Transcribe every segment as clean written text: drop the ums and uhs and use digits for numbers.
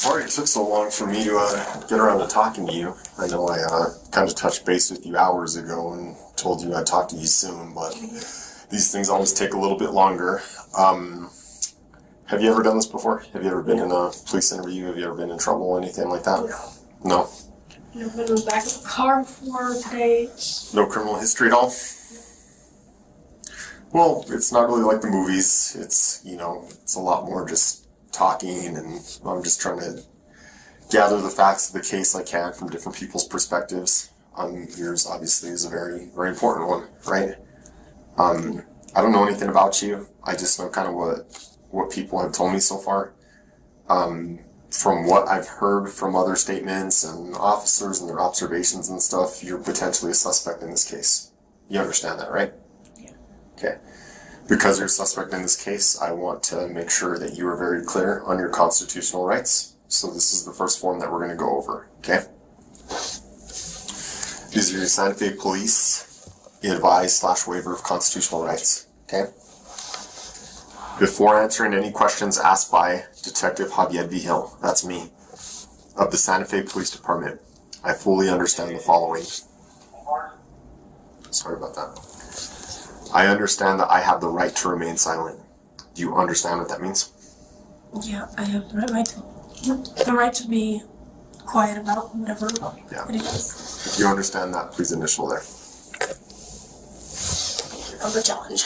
Sorry it took so long for me to get around to talking to you. I know I kind of touched base with you hours ago and told you I'd talk to you soon, but these things always take a little bit longer. Have you ever done this before? Have you ever been in a police interview? Have you ever been in trouble or anything like that? No? Never been in the back of a car before today. No criminal history at all? Well, it's not really like the movies. It's, it's a lot more just talking, and I'm just trying to gather the facts of the case I can from different people's perspectives. Yours obviously is a very, very important one, right? I don't know anything about you. I just know kind of what people have told me so far. From what I've heard from other statements and officers and their observations and stuff, you're potentially a suspect in this case. You understand that, right? Yeah. Okay. Because you're a suspect in this case, I want to make sure that you are very clear on your constitutional rights. So this is the first form that we're going to go over, okay? These are your Santa Fe Police advice/waiver of constitutional rights, okay? Before answering any questions asked by Detective Vigil, that's me, of the Santa Fe Police Department, I fully understand the following. Sorry about that. I understand that I have the right to remain silent. Do you understand what that means? Yeah, I have the right to be quiet about whatever it is. If you understand that, please initial there. Of the challenge.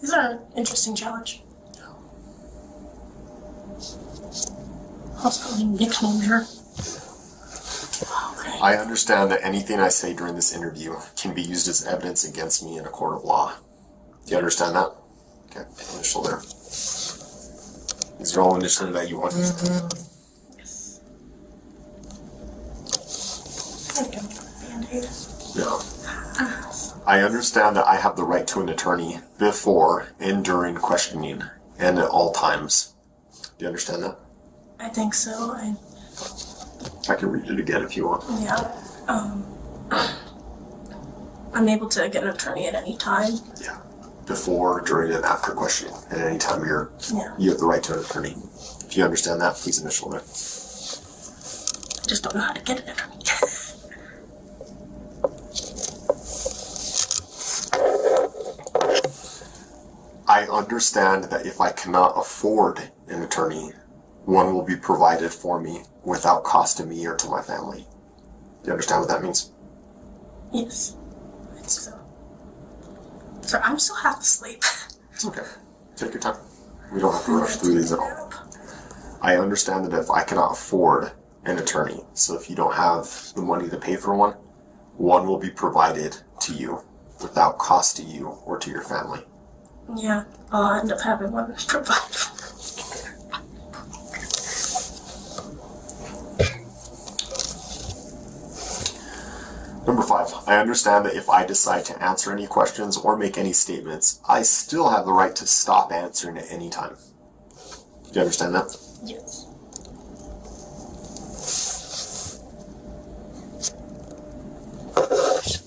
These are an interesting challenge. Also, nickname here. Okay. I understand that anything I say during this interview can be used as evidence against me in a court of law. Do you understand that? Okay, initial there. These are all initially that you want. Yes. Band-Aid. Yeah. I understand that I have the right to an attorney before and during questioning and at all times. Do you understand that? I think so. I can read it again if you want. Yeah. I'm able to get an attorney at any time. Yeah. Before, during, and after questioning. At any time you have the right to an attorney. If you understand that, please initial it. I just don't know how to get an attorney. I understand that if I cannot afford an attorney, one will be provided for me without cost to me or to my family. Do you understand what that means? Yes. I think so. So I'm still half asleep. It's okay. Take your time. We don't have to rush through these at all. I understand that if I cannot afford an attorney, so if you don't have the money to pay for one will be provided to you without cost to you or to your family. Yeah, I'll end up having one provided. Number 5, I understand that if I decide to answer any questions or make any statements, I still have the right to stop answering at any time. Do you understand that? Yes.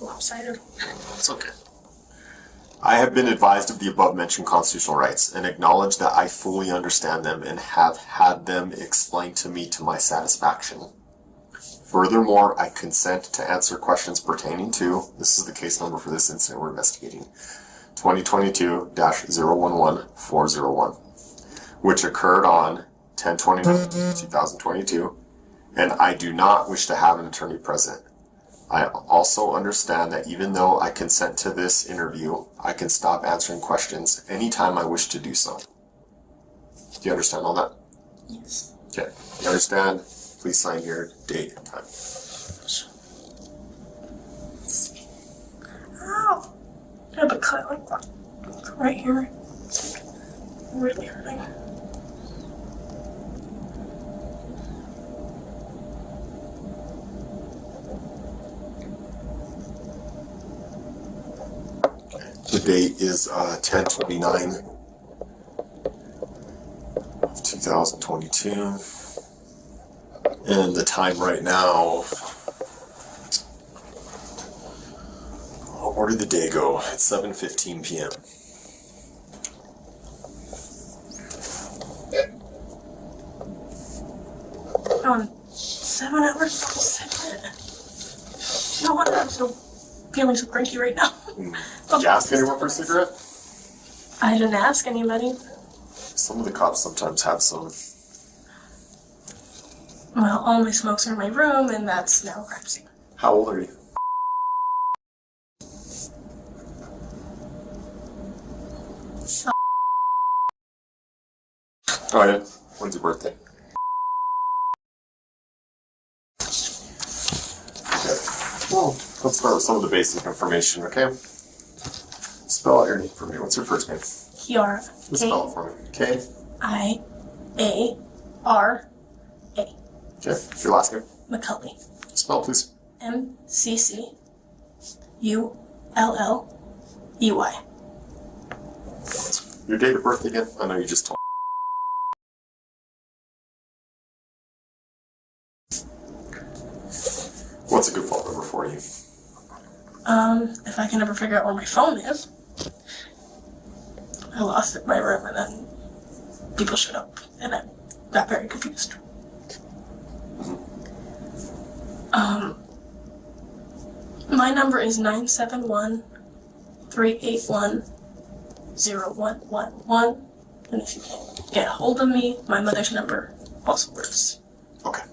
Lopsided. It's okay. I have been advised of the above-mentioned constitutional rights and acknowledge that I fully understand them and have had them explained to me to my satisfaction. Furthermore, I consent to answer questions pertaining to, this is the case number for this incident we're investigating, 2022-011401, which occurred on 10/29/2022, and I do not wish to have an attorney present. I also understand that even though I consent to this interview, I can stop answering questions anytime I wish to do so. Do you understand all that? Yes. Okay. You understand? Please sign your date and time. Ow! I have a cut like that. Right here. Really hurting. The date is 10/29/2022. And the time right now, where did the day go? It's 7:15 p.m. on 7 hours of cigarette. No wonder I'm so feeling so cranky right now. Did you ask anyone for a cigarette? I didn't ask anybody. Some of the cops sometimes have some. Well, all my smokes are in my room, and that's now a crime scene. How old are you? Oh yeah? When's your birthday? Okay. Well, let's start with some of the basic information, okay? Spell out your name for me. What's your first name? Kiara. Spell it for me. K-I-A-R-A. Okay. Your last name? McCulley. Spell, please. M-C-C-U-L-L-E-Y. Your date of birth again? I know you just told me. What's a good phone number for you? If I can ever figure out where my phone is. I lost it in my room, and then people showed up, and I got very confused. My number is 971-381-0111, and if you can't get a hold of me, my mother's number also works. Okay.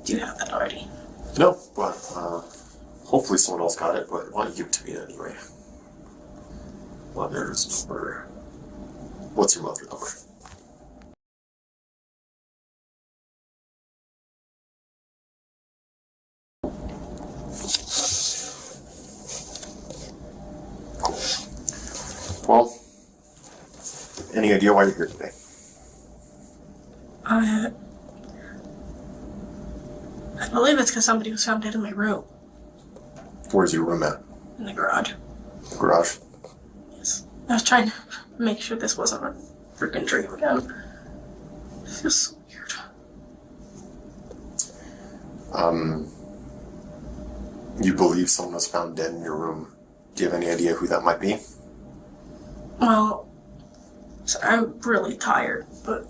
Do you have that already? No, but hopefully someone else got it, but why don't you give it to me anyway? Mother's number. What's your mother's number? Cool. Well, any idea why you're here today? I believe it's because somebody was found dead in my room. Where's your room at? In the garage. Garage? Yes. I was trying to make sure this wasn't a freaking dream again. It feels so weird. You believe someone was found dead in your room. Do you have any idea who that might be? Well, so I'm really tired, but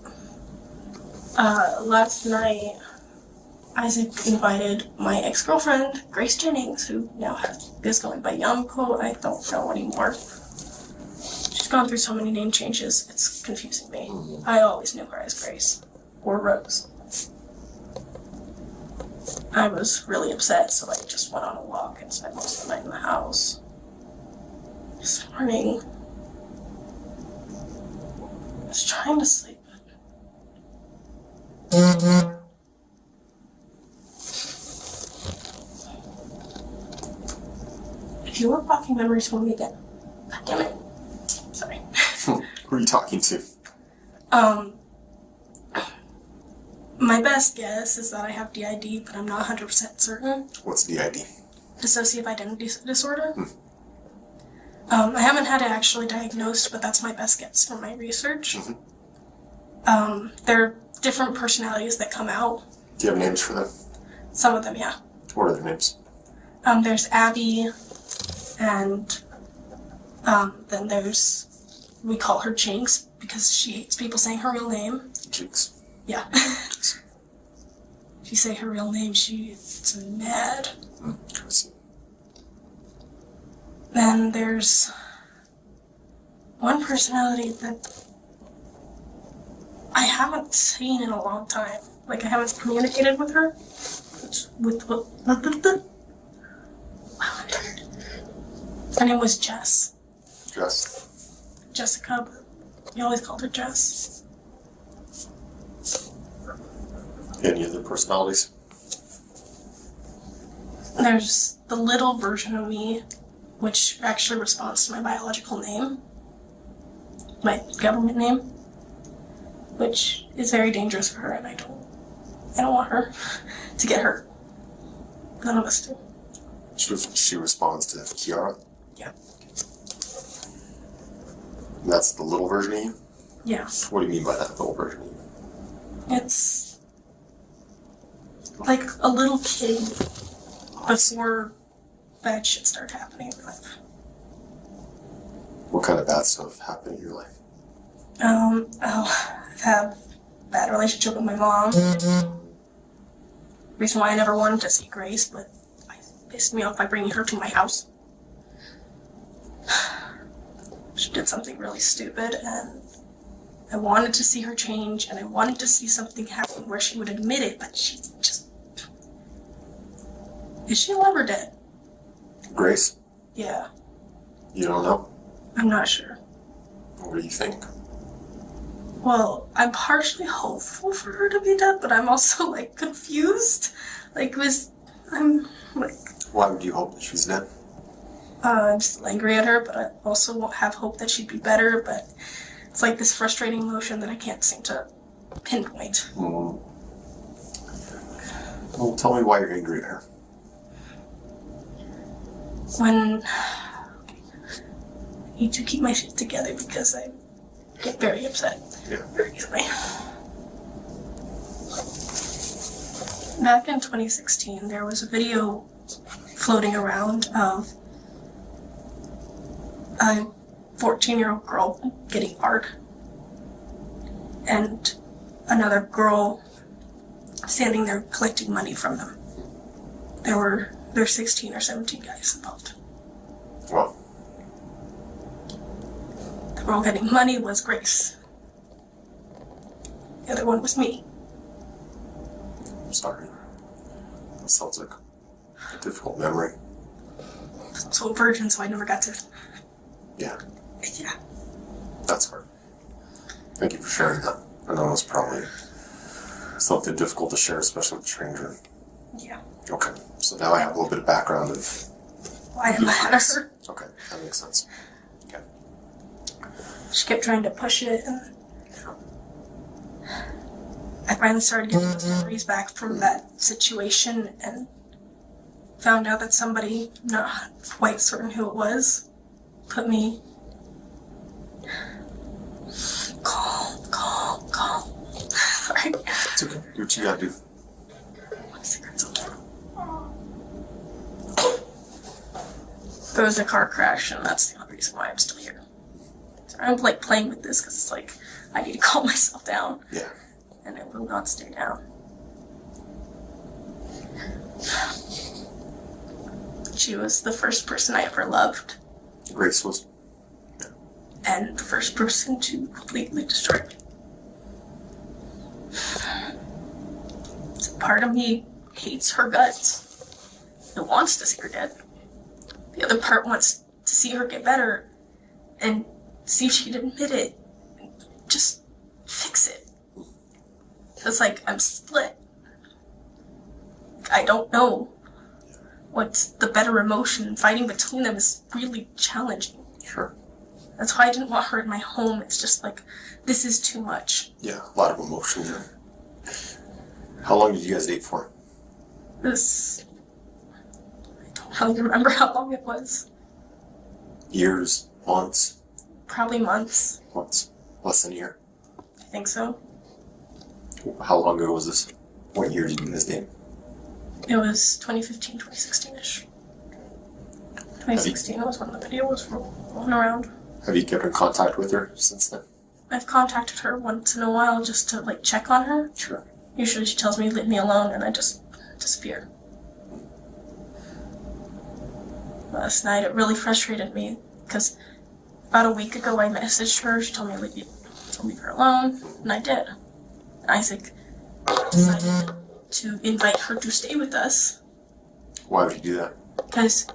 last night Isaac invited my ex-girlfriend, Grace Jennings, who now is going by Uncut. I don't know anymore. She's gone through so many name changes, it's confusing me. I always knew her as Grace, or Rose. I was really upset, so I just went on a walk and spent most of the night in the house. This morning, I was trying to sleep. If you were blocking memories for me again, God damn it. Sorry. Who are you talking to? My best guess is that I have DID, but I'm not 100% certain. What's DID? Dissociative identity disorder. I haven't had it actually diagnosed, but that's my best guess from my research. There are different personalities that come out. Do you have names for them? Some of them, yeah. What are their names? There's Abby, and then there's, we call her Jinx because she hates people saying her real name. Jinx. Yeah. If you say her real name, she's mad. I see. Then there's one personality that I haven't seen in a long time. Like, I haven't communicated with her. It's with wow, I'm tired. Her name was Jess. Jess. Jessica, but we always called her Jess. Any other personalities? There's the little version of me, which actually responds to my biological name, my government name, which is very dangerous for her, and I don't want her to get hurt. None of us do. She responds to Kiara? Yeah. And that's the little version of you? Yeah. What do you mean by that little version of you? It's like a little kid before bad shit started happening in your life. What kind of bad stuff happened in your life? I've had a bad relationship with my mom. reason why I never wanted to see Grace, but it pissed me off by bringing her to my house. She did something really stupid, and I wanted to see her change, and I wanted to see something happen where she would admit it, but she just... Is she alive or dead? Grace? Yeah. You don't know? I'm not sure. What do you think? Well, I'm partially hopeful for her to be dead, but I'm also, like, confused. I'm, like... Why would you hope that she's dead? I'm still angry at her, but I also have hope that she'd be better, but it's like this frustrating emotion that I can't seem to pinpoint. Well, tell me why you're angry at her. When I need to keep my shit together because I get very upset very easily. Back in 2016, there was a video floating around of a 14-year-old girl getting art and another girl standing there collecting money from them. There were 16 or 17 guys involved. Well, the girl getting money was Grace. The other one was me. I'm sorry. That sounds like a difficult memory. I was also a virgin, so I never got to... Yeah, Yeah. that's hard. Thank you for sharing that. I know it's probably something difficult to share, especially with a stranger. Yeah. Okay, so now I have a little bit of background of... Why am I mad at her? Okay, that makes sense. Okay. She kept trying to push it, and I finally started getting those memories back from that situation and found out that somebody, not quite certain who it was, put me... Calm. Sorry. It's okay. Do what you gotta do. My cigarette's on there. There was a car crash, and that's the only reason why I'm still here. So I'm like playing with this because it's like I need to calm myself down. Yeah. And I will not stay down. She was the first person I ever loved. Grace was. And the first person to completely destroy me. So part of me hates her guts. It wants to see her dead. The other part wants to see her get better and see if she'd admit it. And just fix it. It's like I'm split. I don't know what's the better emotion, and fighting between them is really challenging. Sure. That's why I didn't want her in my home. It's just like, this is too much. Yeah, a lot of emotion there. How long did you guys date for? I don't really remember how long it was. Years? Months? Probably months. Months. Less than a year? I think so. How long ago was this? What year did you guys date? It was 2015, 2016-ish. 2016 was when the video was rolling around. Have you kept in contact with her since then? I've contacted her once in a while just to like check on her. Sure. Usually she tells me leave me alone and I just disappear. Last night it really frustrated me because about a week ago I messaged her. She told me to leave her alone, and I did. And Isaac decided to invite her to stay with us. Why would you do that? Because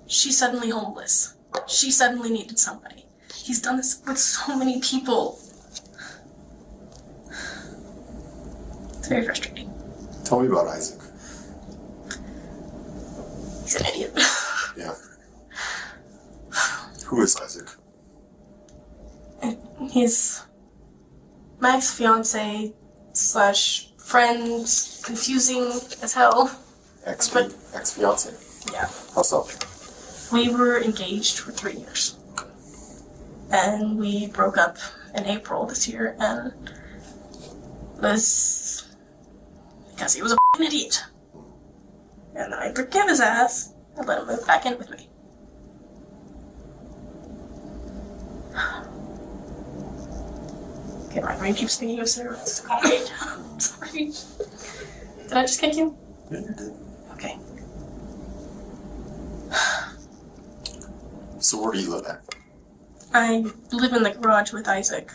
she's suddenly homeless. She suddenly needed somebody. He's done this with so many people. It's very frustrating. Tell me about Isaac. He's an idiot. Yeah. Who is Isaac? He's my ex-fiance / friend, confusing as hell. Ex-fiance? Yeah. How so? We were engaged for 3 years. And we broke up in April this year, and it was because he was a f***ing idiot. And then I forgave his ass and let him move back in with me. Okay, my brain keeps thinking of cigarettes. Calm me down. Sorry. Did I just kick you? Yeah, you're good. Okay. So where do you live at? I live in the garage with Isaac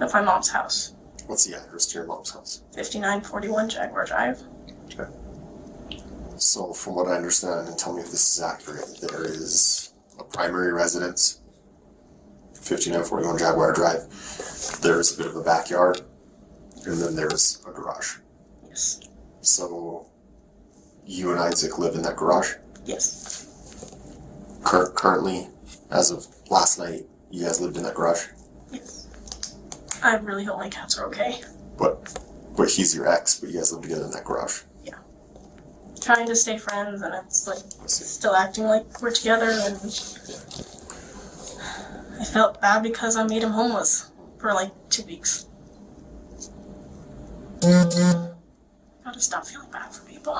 at my mom's house. What's the address to your mom's house? 5941 Jaguar Drive. Okay. So from what I understand, and tell me if this is accurate, there is a primary residence, 5941 Jaguar Drive. There's a bit of a backyard, and then there's a garage. Yes. So you and Isaac live in that garage? Yes. Currently, as of last night, you guys lived in that garage? Yes. I really hope my cats are okay. But he's your ex, but you guys live together in that garage? Yeah. Trying to stay friends, and it's like I see. still acting like we're together, and I felt bad because I made him homeless for like 2 weeks. Gotta stop feeling bad for people.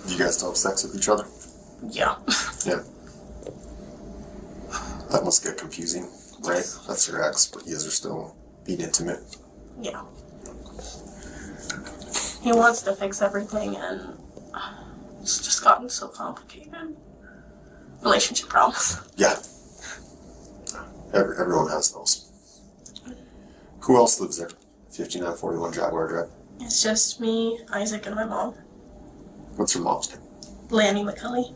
You guys still have sex with each other? Yeah. Yeah. That must get confusing, right? That's your ex, but you guys are still being intimate. Yeah. He wants to fix everything, and it's just gotten so complicated. Relationship problems. Yeah. Everyone has those. Who else lives there? 5941 Jaguar Drive. It's just me, Isaac, and my mom, What's your mom's name? Lanny McCulley,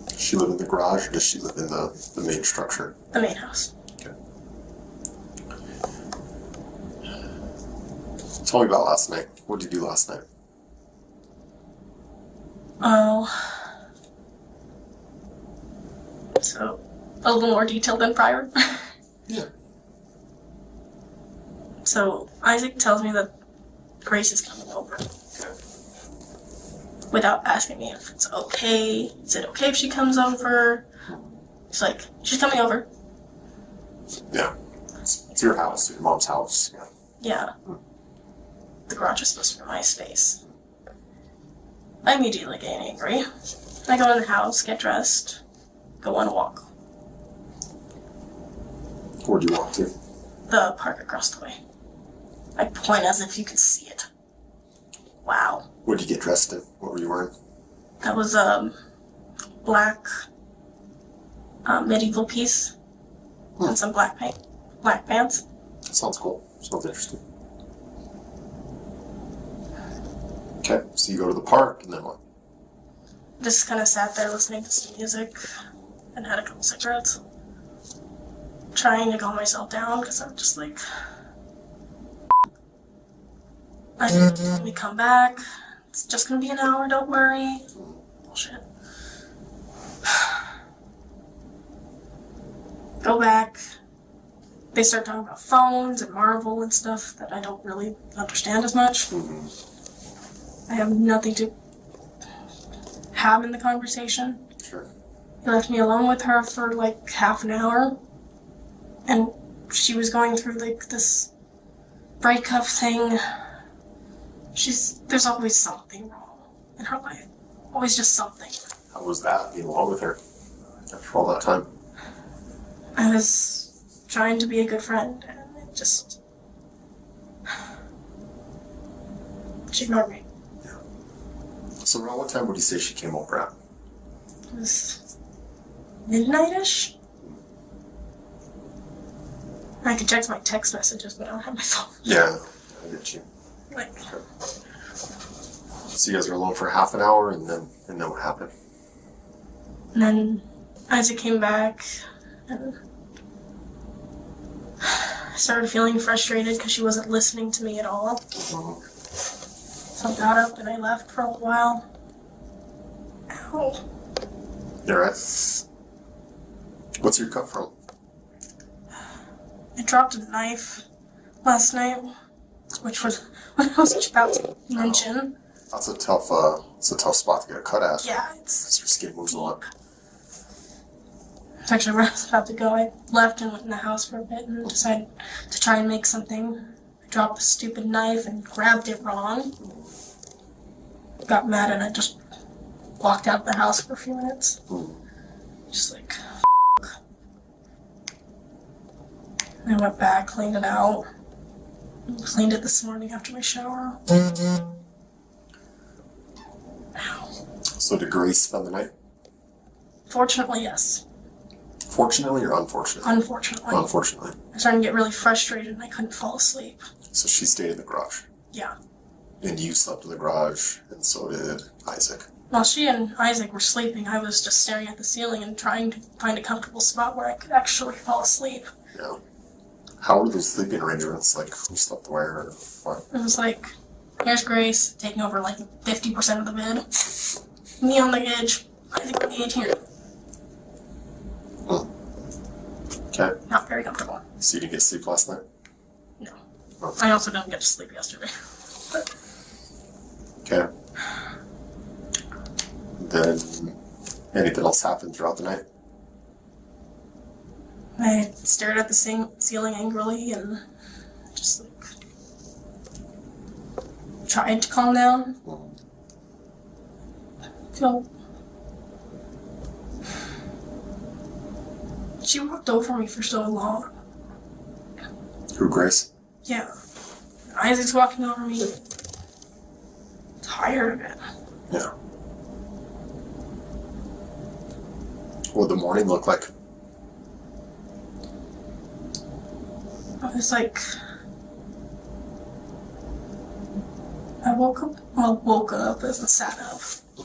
Does she live in the garage, or does she live in the main structure? the main house. Okay. Tell me about last night. What did you do last night? Oh. So, a little more detailed than prior. Yeah. So, Isaac tells me that Grace is coming over. Okay. Without asking me if it's okay. Is it okay if she comes over? He's like, she's coming over. Yeah. It's your house, your mom's house. Yeah. Yeah. The garage is supposed to be my space. I immediately get angry. I go in the house, get dressed, go on a walk. Where do you walk to? The park across the way. I point as if you could see it. Wow. What did you get dressed in? What were you wearing? That was a black medieval piece and some black pants. Sounds cool. Sounds interesting. Okay, so you go to the park, and then what? Just kind of sat there listening to some music and had a couple cigarettes. Trying to calm myself down because I'm just like, let me come back. It's just gonna be an hour, don't worry. Bullshit. Go back. They start talking about phones and Marvel and stuff that I don't really understand as much. I have nothing to have in the conversation. Sure. He left me alone with her for like half an hour. And she was going through like this breakup thing. There's always something wrong in her life. Always just something. How was that, being alone with her after all that time? I was trying to be a good friend, and it just... She ignored me. Yeah. So around what time would you say she came over at? It was midnight-ish. I could check my text messages, but I don't have my phone. Yeah, I get you. Like, So you guys were alone for half an hour, and then what happened? and then Isaac came back, and I started feeling frustrated because she wasn't listening to me at all. So I got up and I left for a while. Ow. You alright? What's your cut from? I dropped a knife last night, which was what I was just about to mention. That's a tough spot to get a cut at. Yeah, it's Because your skin moves a lot. actually where I was about to go. I left and went in the house for a bit and decided to try and make something. I dropped the stupid knife and grabbed it wrong. Got mad and I just walked out of the house for a few minutes. Just like, I went back, cleaned it out. Cleaned it this morning after my shower. So did Grace spend the night? Fortunately, yes. Fortunately or unfortunately? Unfortunately. Unfortunately. I was starting to get really frustrated and I couldn't fall asleep. So she stayed in the garage? Yeah. And you slept in the garage, and so did Isaac? While she and Isaac were sleeping, I was just staring at the ceiling and trying to find a comfortable spot where I could actually fall asleep. Yeah. How were those sleeping arrangements? Like, who slept where or what? It was like, here's Grace taking over like 50% of the bed. Me on the edge, Isaac on the edge here. Okay. Not very comfortable. So you didn't get sleep last night? No. Oh. I also didn't get to sleep yesterday. But Okay. Then, anything else happened throughout the night? I stared at the ceiling angrily and just like tried to calm down. No. She walked over me for so long. Who, Grace? Yeah. Isaac's walking over me. Tired of it. Yeah. What'd the morning look like? I was like, I woke up and sat up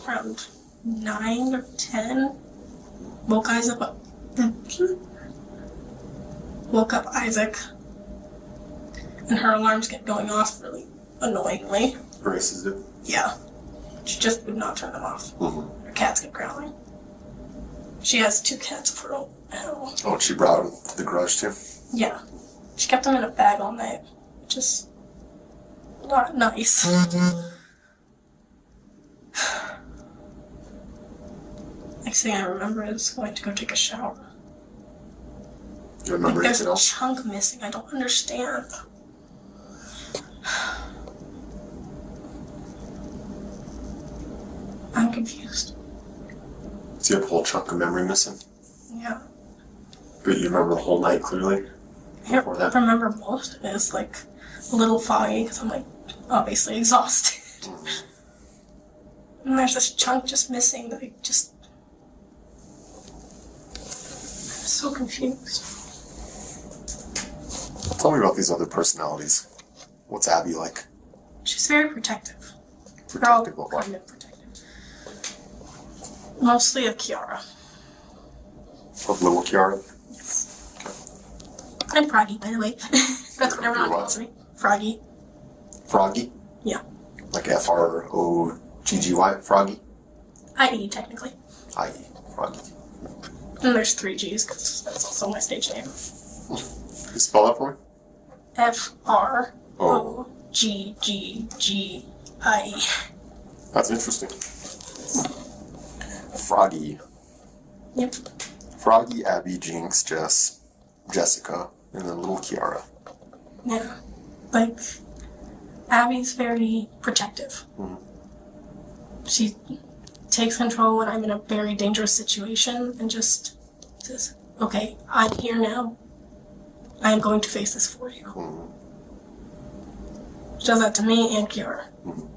around 9 or 10. Woke Isaac up. Woke up Isaac. And her alarms kept going off really annoyingly. Grace's did? Yeah. She just would not turn them off. Mm-hmm. Her cats kept growling. She has 2 cats of her own. Oh, she brought them to the garage too? Yeah. She kept them in a bag all night, which is not nice. Next thing I remember is going to go take a shower. You remember Like, there's anything a else? chunk missing. I don't understand. I'm confused. So you have a whole chunk of memory missing? Yeah. But you remember the whole night clearly? I don't remember most of it. It's like a little foggy because I'm like obviously exhausted. And there's this chunk just missing that I just... I'm so confused. Tell me about these other personalities. What's Abby like? She's very protective. Protective We're all of what? kind of protective. Mostly of Kiara. Of little Kiara? I'm Froggy, by the way. That's what everyone You're what? calls me. Froggy. Froggy? Yeah. Like Froggy? Froggy? I.E. technically. I.E. Froggy. And there's 3 G's because that's also my stage name. Can you spell that for me? Froggy. That's interesting. Froggy. Yep. Froggy, Abby, Jinx, Jess, Jessica, and then little Kiara. Yeah. Like, Abby's very protective. Mm-hmm. She takes control when I'm in a very dangerous situation and just says, okay, I'm here now. I am going to face this for you. Mm-hmm. She does that to me and Kiara. Mm-hmm.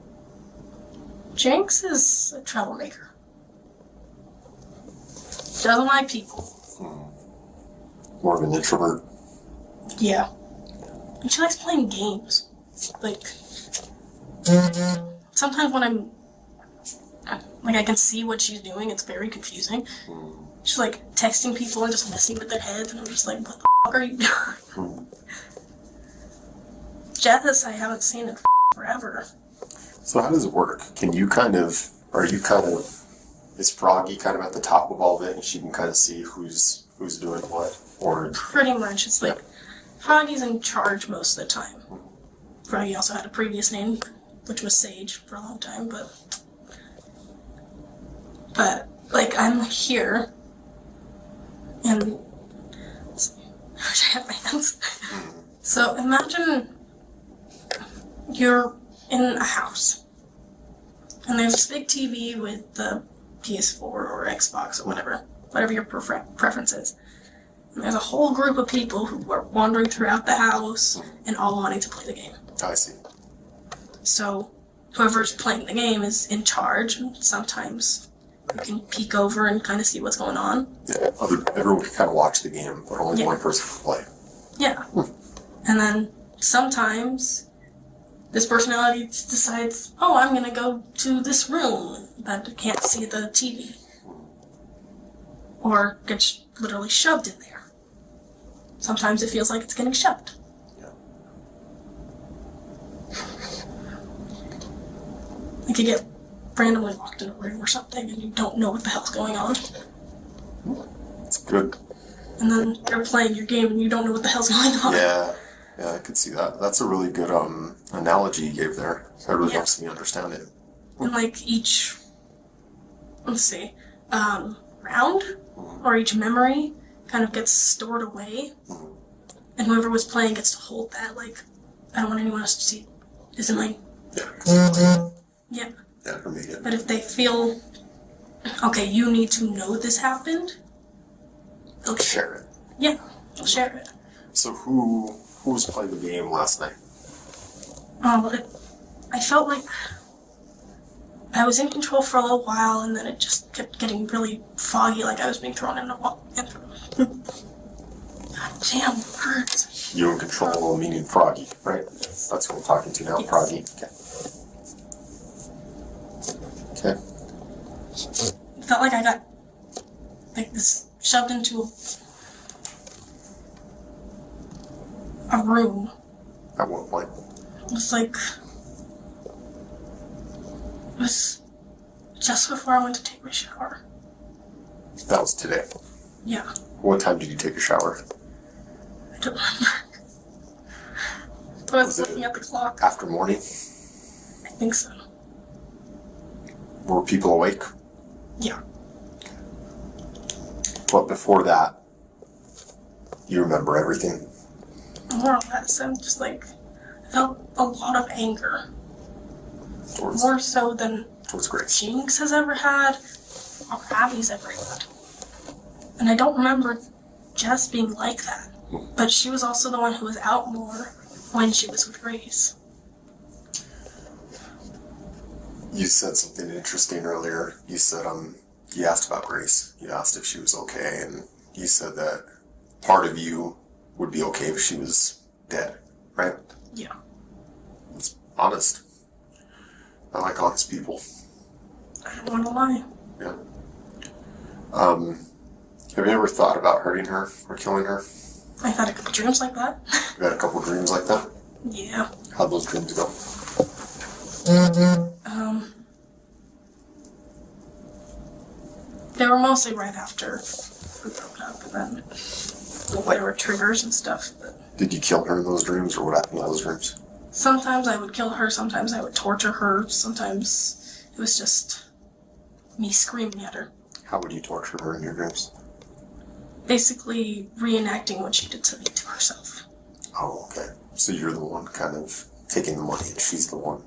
Jinx is a troublemaker. She doesn't like people. Mm-hmm. More of an introvert. Yeah. And she likes playing games. Like, sometimes when I'm, like, I can see what she's doing, it's very confusing. Mm-hmm. She's, like, texting people and just messing with their heads, and I'm just like, what the f*** are you doing? Mm-hmm. Jethis, I haven't seen in forever. So how does it work? Is Froggy kind of at the top of all of it and she can kind of see who's doing what? Or Pretty much. It's like, Froggy's in charge most of the time. Froggy also had a previous name, which was Sage for a long time, but like, I'm here, and I wish I had my hands. So imagine you're in a house, and there's this big TV with the PS4 or Xbox or whatever your preference is. And there's a whole group of people who are wandering throughout the house and all wanting to play the game. I see. So whoever's playing the game is in charge, and sometimes You can peek over and kind of see what's going on. Yeah, everyone can kind of watch the game, but only one person can play. Yeah. And then sometimes this personality decides, oh, I'm going to go to this room that can't see the TV. Or gets literally shoved in there. Sometimes it feels like it's getting shoved. Yeah. Like you get randomly locked in a room or something and you don't know what the hell's going on. It's good. And then you're playing your game and you don't know what the hell's going on. Yeah, I could see that. That's a really good analogy you gave there. That really helps me understand it. And like each, round or each memory kind of gets stored away. And whoever was playing gets to hold that. Like, I don't want anyone else to see. Is it mine? Yeah. Yeah. Yeah, for me, yeah. But if they feel, okay, you need to know this happened, they'll share it. Yeah, they'll share it. So who was playing the game last night? I felt like I was in control for a little while, and then it just kept getting really foggy, like I was being thrown in a wall. God damn, it hurts. You in control, meaning Froggy, right? That's who I'm talking to now, yes. Froggy. Okay. It felt like I got shoved into a room. At what point? It was just before I went to take my shower. That was today. Yeah. What time did you take a shower? I don't remember. I was looking at the clock. After morning? I think so. Were people awake? Yeah. But before that, you remember everything? More or less. I'm just I felt a lot of anger. More so than towards Grace. Jinx has ever had, or Abby's ever had. And I don't remember Jess being like that. But she was also the one who was out more when she was with Grace. You said something interesting earlier. You said, you asked about Grace. You asked if she was okay, and you said that part of you would be okay if she was dead, right? Yeah. It's honest. I like honest people. I don't want to lie. Yeah. Have you ever thought about hurting her or killing her? I've had a couple dreams like that. You had a couple dreams like that? Yeah. How'd those dreams go? They were mostly right after we broke up, and then there were triggers and stuff. But Did you kill her in those dreams, or what happened in those dreams? sometimes I would kill her, sometimes I would torture her, sometimes it was just me screaming at her. How would you torture her in your dreams? Basically reenacting what she did to me to herself. Oh, okay. So you're the one kind of taking the money, and she's the one.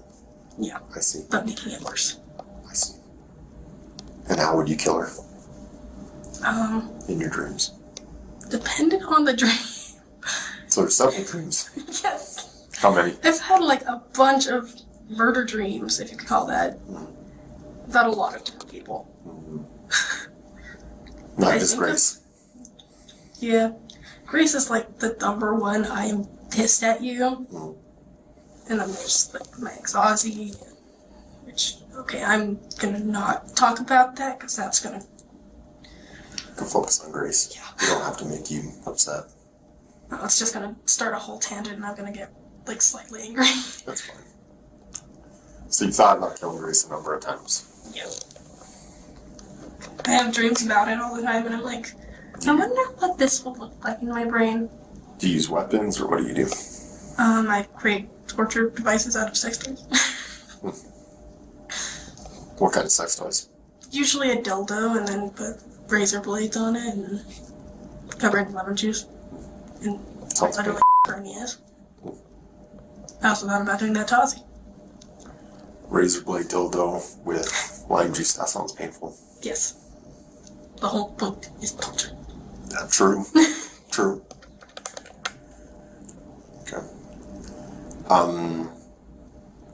Yeah. I see. But making it worse. I see. And how would you kill her? In your dreams? Depending on the dream. So there's several dreams. Yes. How many? I've had a bunch of murder dreams, if you could call that. I've had a lot of different people. Not just Grace. Yeah. Grace is the number one, I'm pissed at you. And then there's my ex Ozzy, which, okay, I'm gonna not talk about that because that's gonna... Go focus on Grace. Yeah. We don't have to make you upset. No, it's just gonna start a whole tangent and I'm gonna get slightly angry. That's fine. So you thought about killing Grace a number of times. Yeah. I have dreams about it all the time and I'm like, I wonder what this will look like in my brain. Do you use weapons, or what do you do? I create torture devices out of sex toys. What kind of sex toys? Usually a dildo and then put razor blades on it and cover it in lemon juice. And Sounds let her good. her in the ass. I also thought about doing that to Ozzy. Razor blade dildo with lime juice. That sounds painful. Yes. The whole point is torture. True. True. Okay.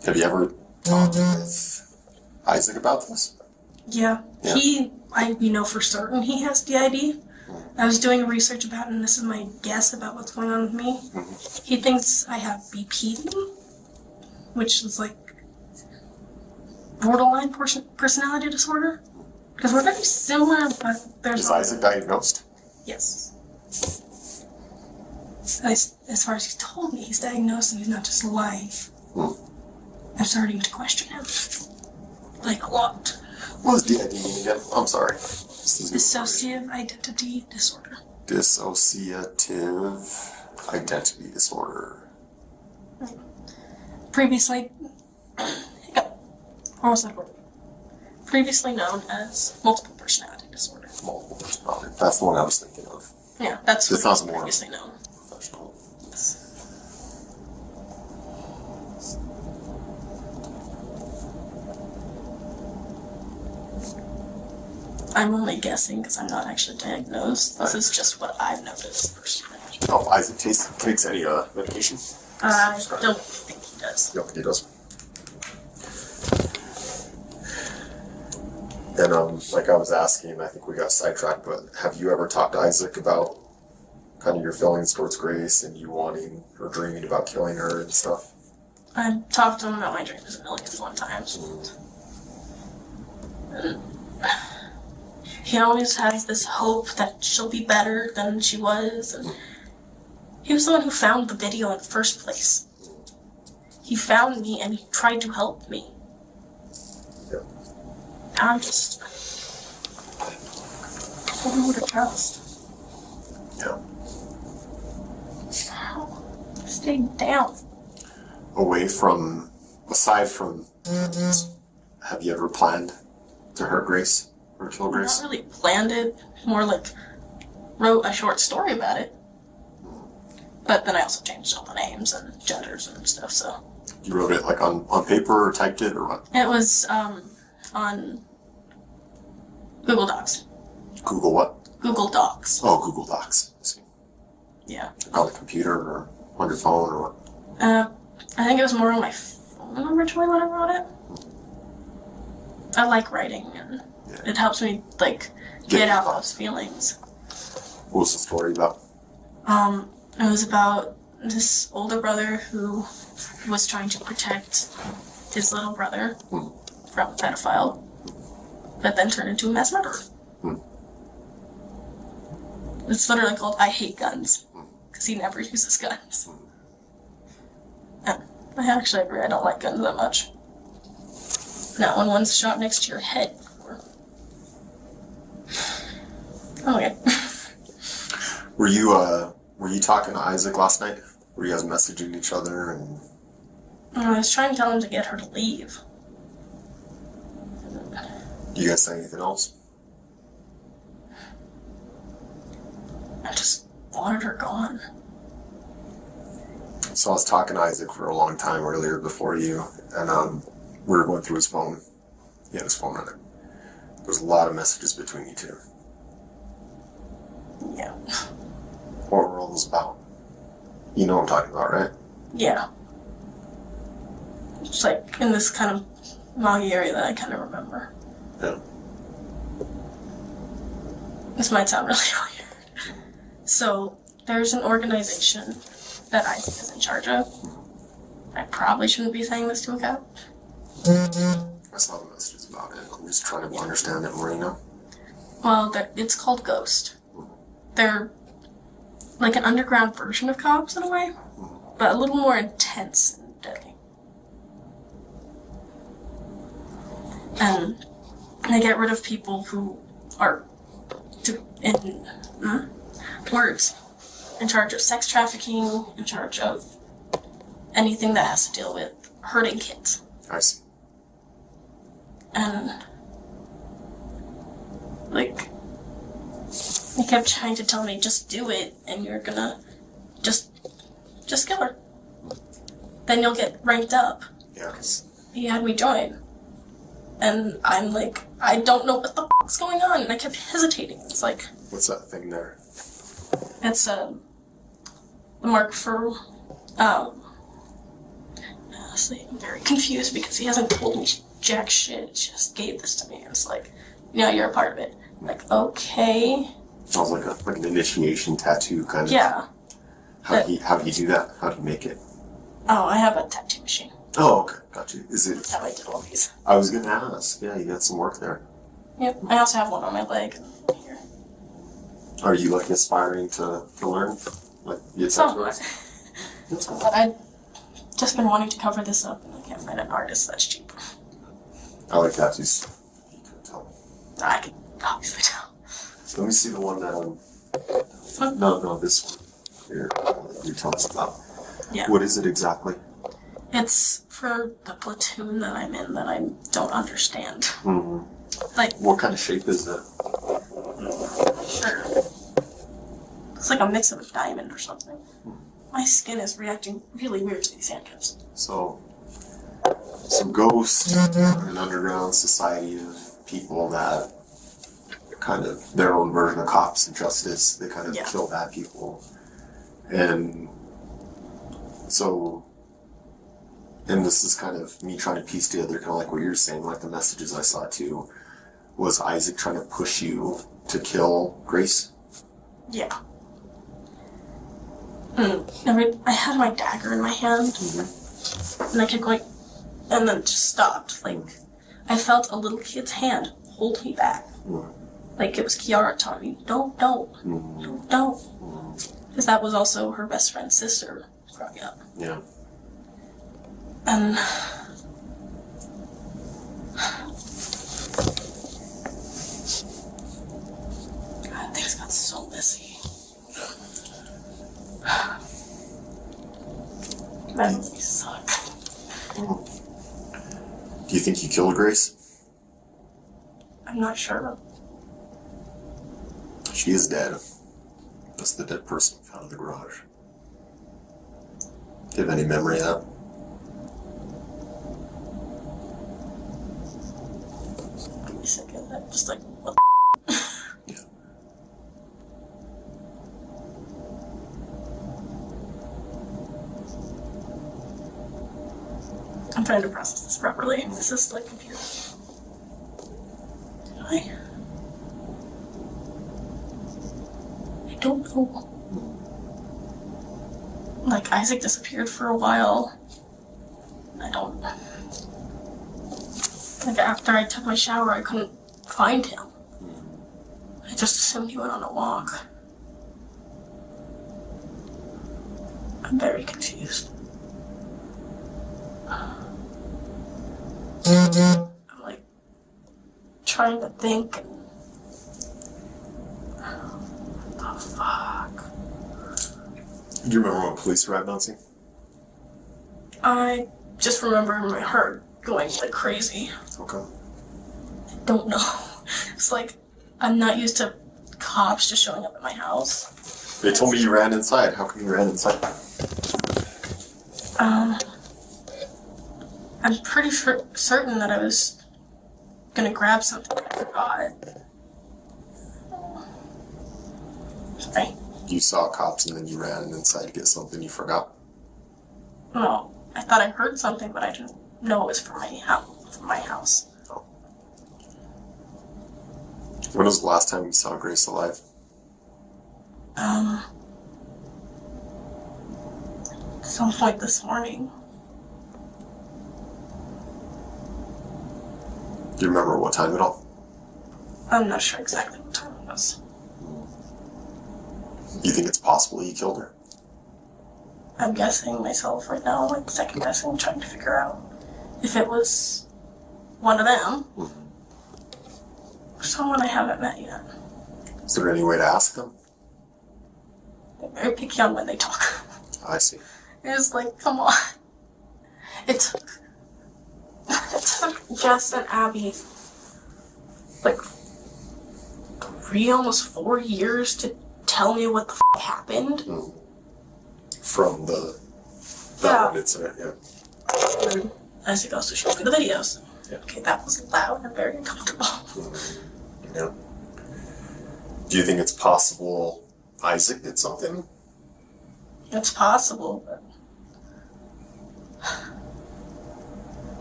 Have you ever talked with Isaac about this? Yeah. We know for certain he has DID. I was doing research about it, and this is my guess about what's going on with me. He thinks I have BPD, which is like borderline personality disorder. Because we're very similar, but there's... Is Isaac diagnosed? Yes. As far as he's told me, he's diagnosed and he's not just lying. I'm starting to question him. Like, a lot. What does DID mean again? I'm sorry. Dissociative identity disorder. Dissociative identity disorder. Previously... almost like previously known as multiple personality disorder. Multiple personality. That's the one I was thinking of. Yeah, that's This what sounds it's more previously known. professional. I'm only guessing because I'm not actually diagnosed. This is just what I've noticed personally. Oh, Isaac takes any medication? I don't think he does. You don't think he does? And like I was asking, I think we got sidetracked, but have you ever talked to Isaac about kind of your feelings towards Grace and you wanting or dreaming about killing her and stuff? I've talked to him about my dreams a million times. And he always has this hope that she'll be better than she was. And he was the one who found the video in the first place. He found me and he tried to help me. Yeah. I'm just... who would have trust? Yeah. Stay down. Aside from, have you ever planned to hurt Grace or kill Grace? Not really planned it, more like wrote a short story about it. But then I also changed all the names and genders and stuff, so. You wrote it like on paper or typed it or what? It was on Google Docs. Google what? Google Docs. Oh, Google Docs. I see. Yeah. On the computer or on your phone or what? I think it was more on my phone originally when I wrote it. I like writing, and it helps me, like, get out those feelings. What was the story about? It was about this older brother who was trying to protect his little brother from a pedophile, but then turned into a mass murderer. It's literally called I Hate Guns, because he never uses guns. And I actually agree, I don't like guns that much. Not when one's shot next to your head. Okay. Were you talking to Isaac last night? Were you guys messaging each other and... I was trying to tell him to get her to leave. Do you guys say anything else? I just wanted her gone. So I was talking to Isaac for a long time earlier before you, and we were going through his phone. He had his phone on it. There was a lot of messages between you two. Yeah. What were all those about? You know what I'm talking about, right? Yeah. It's like in this kind of moggy area that I kind of remember. Yeah. This might sound really weird. So, there's an organization that Isaac is in charge of. I probably shouldn't be saying this to a cop. I saw the messages about it. I'm just trying to understand it more, you know? Well, it's called Ghost. They're like an underground version of cops in a way, but a little more intense and deadly. And they get rid of people who are, in charge of sex trafficking, in charge of anything that has to deal with hurting kids. I see. And, like, he kept trying to tell me, just do it, and you're gonna just kill her. Then you'll get ranked up. Yeah. He had me join. And I'm like, I don't know what the f***'s going on, and I kept hesitating. It's like... What's that thing there? It's the mark for, honestly, I'm very confused because he hasn't told me jack shit, just gave this to me. And it's like, you're a part of it. Like, okay. Sounds like an initiation tattoo kind of. Yeah. How do you do that? How do you make it? Oh, I have a tattoo machine. Oh, okay, gotcha. Is it? That's how I did all these. I was gonna ask. Yeah, you got some work there. Yep. I also have one on my leg here. Are you like aspiring to learn? Like you Somewhat. But I've just been wanting to cover this up, and I can't find an artist that's cheap. I like tattoos. You can tell. I can obviously tell. Let me see the one that No, this one. Here, you're telling us about. Yeah. What is it exactly? It's for the platoon that I'm in that I don't understand. Mm-hmm. Like, what kind of shape is it? Sure. It's like a mix of a diamond or something. My skin is reacting really weird to these handcuffs. So, some ghosts, an underground society of people that kind of their own version of cops and justice. They kind of kill bad people. And so, and this is kind of me trying to piece together kind of like what you're saying, like the messages I saw too. Was Isaac trying to push you to kill Grace? Yeah. I had my dagger in my hand, and I kept going, and then just stopped. Like, I felt a little kid's hand hold me back. Like it was Kiara telling me, don't. Because that was also her best friend's sister growing up. Yeah. And God, things got so messy. That makes me suck. Do you think you killed Grace? I'm not sure. She is dead. That's the dead person found in the garage. Do you have any memory of that? Give me a second. I'm just like, what Yeah. I'm trying to process this properly. This is like computer. I don't know. Like, Isaac disappeared for a while. I don't. Like, after I took my shower, I couldn't find him. I just assumed he went on a walk. I'm very confused. I'm like trying to think. What the fuck? Do you remember when police arrived on scene? I just remember my heart going like crazy. Okay. I don't know. It's like I'm not used to cops just showing up at my house. They told me you ran inside. How come you ran inside? I'm pretty certain that I was gonna grab something. I forgot. Sorry. You saw cops and then you ran inside to get something you forgot. No, I thought I heard something, but I didn't know it was from my house. Oh. When was the last time you saw Grace alive? Some point this morning. Do you remember what time at all? I'm not sure exactly what time it was. You think it's possible you killed her? I'm guessing myself right now, like second guessing, trying to figure out if it was one of them or someone I haven't met yet. Is there any way to ask them? They're very picky on when they talk. I see. It's like, come on. It took Jess and Abby like 3, almost 4 years to tell me what the happened. From that one incident, yeah. And Isaac also showed me the videos. Yeah. Okay, that was loud and very uncomfortable. Yeah. Do you think it's possible Isaac did something? It's possible, but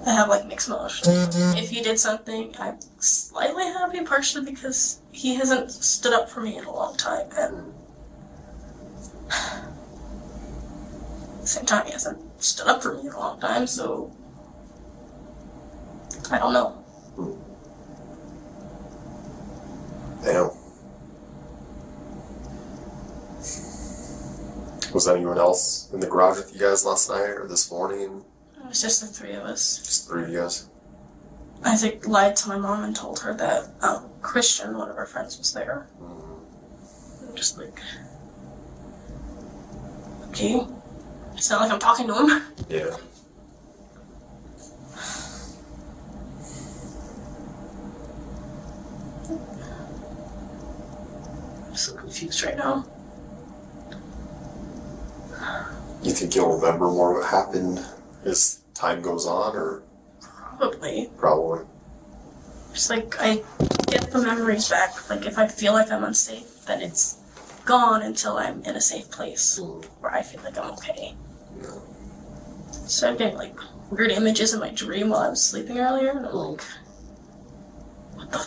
I have like mixed emotions. If he did something, I'm slightly happy, partially because he hasn't stood up for me in a long time, and at the same time, he hasn't stood up for me in a long time, so I don't know. Damn. Was anyone else in the garage with you guys last night or this morning? It was just the three of us. Just the three of you guys? Isaac lied to my mom and told her that Christian, one of our friends, was there. I'm just like, okay. It's not like I'm talking to him. Yeah. I'm so confused right now. You think you'll remember more what happened as time goes on, or? Probably. Probably. Just like, I get the memories back. Like, if I feel like I'm unsafe, then it's gone until I'm in a safe place where I feel like I'm okay. Yeah. So I'm getting, like, weird images in my dream while I was sleeping earlier, and I'm like, what the f***?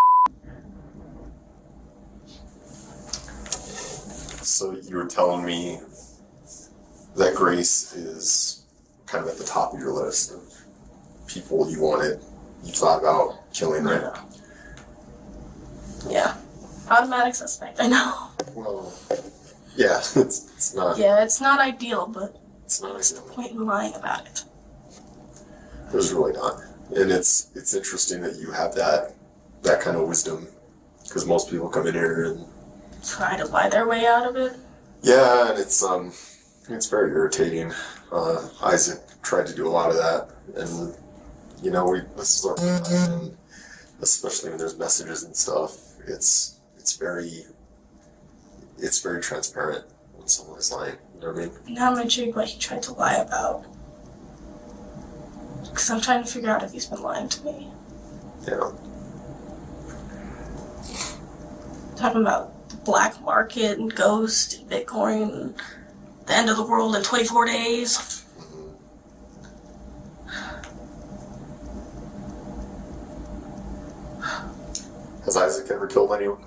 So you were telling me that Grace is kind of at the top of your list of people you thought about killing, right? Yeah. Automatic suspect, I know. Well, yeah, it's not. Yeah, it's not ideal, but It's not what's the ideal. point in lying about it? There's really not, and it's interesting that you have that kind of wisdom, because most people come in here and Try to lie their way out of it. yeah, and it's very irritating. Isaac tried to do a lot of that, and this is our first time, and especially when there's messages and stuff. It's very transparent when someone is lying. You know what I mean? Now I'm intrigued what he tried to lie about. Because I'm trying to figure out if he's been lying to me. Yeah. Talking about the black market and ghost and Bitcoin and the end of the world in 24 days. Has Isaac ever killed anyone?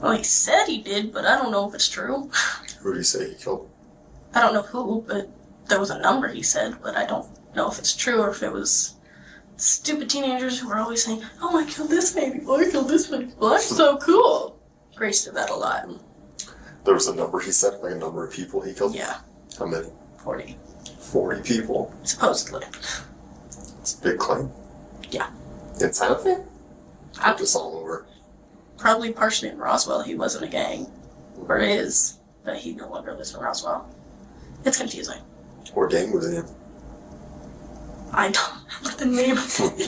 Well, he said he did, but I don't know if it's true. Who do you say he killed? I don't know who, but there was a number he said, but I don't know if it's true or if it was stupid teenagers who were always saying, oh, I killed this baby boy, I killed this baby boy, I'm so cool. Grace did that a lot. There was a number he said, like a number of people he killed? Yeah. How many? 40. 40 people. Supposedly. It's a big claim. Yeah. In Santa Fe? I'm Just all over. probably partially in Roswell. He was in a gang. Or is, but he no longer lives in Roswell. It's confusing. What gang was he in? I don't remember the name of it.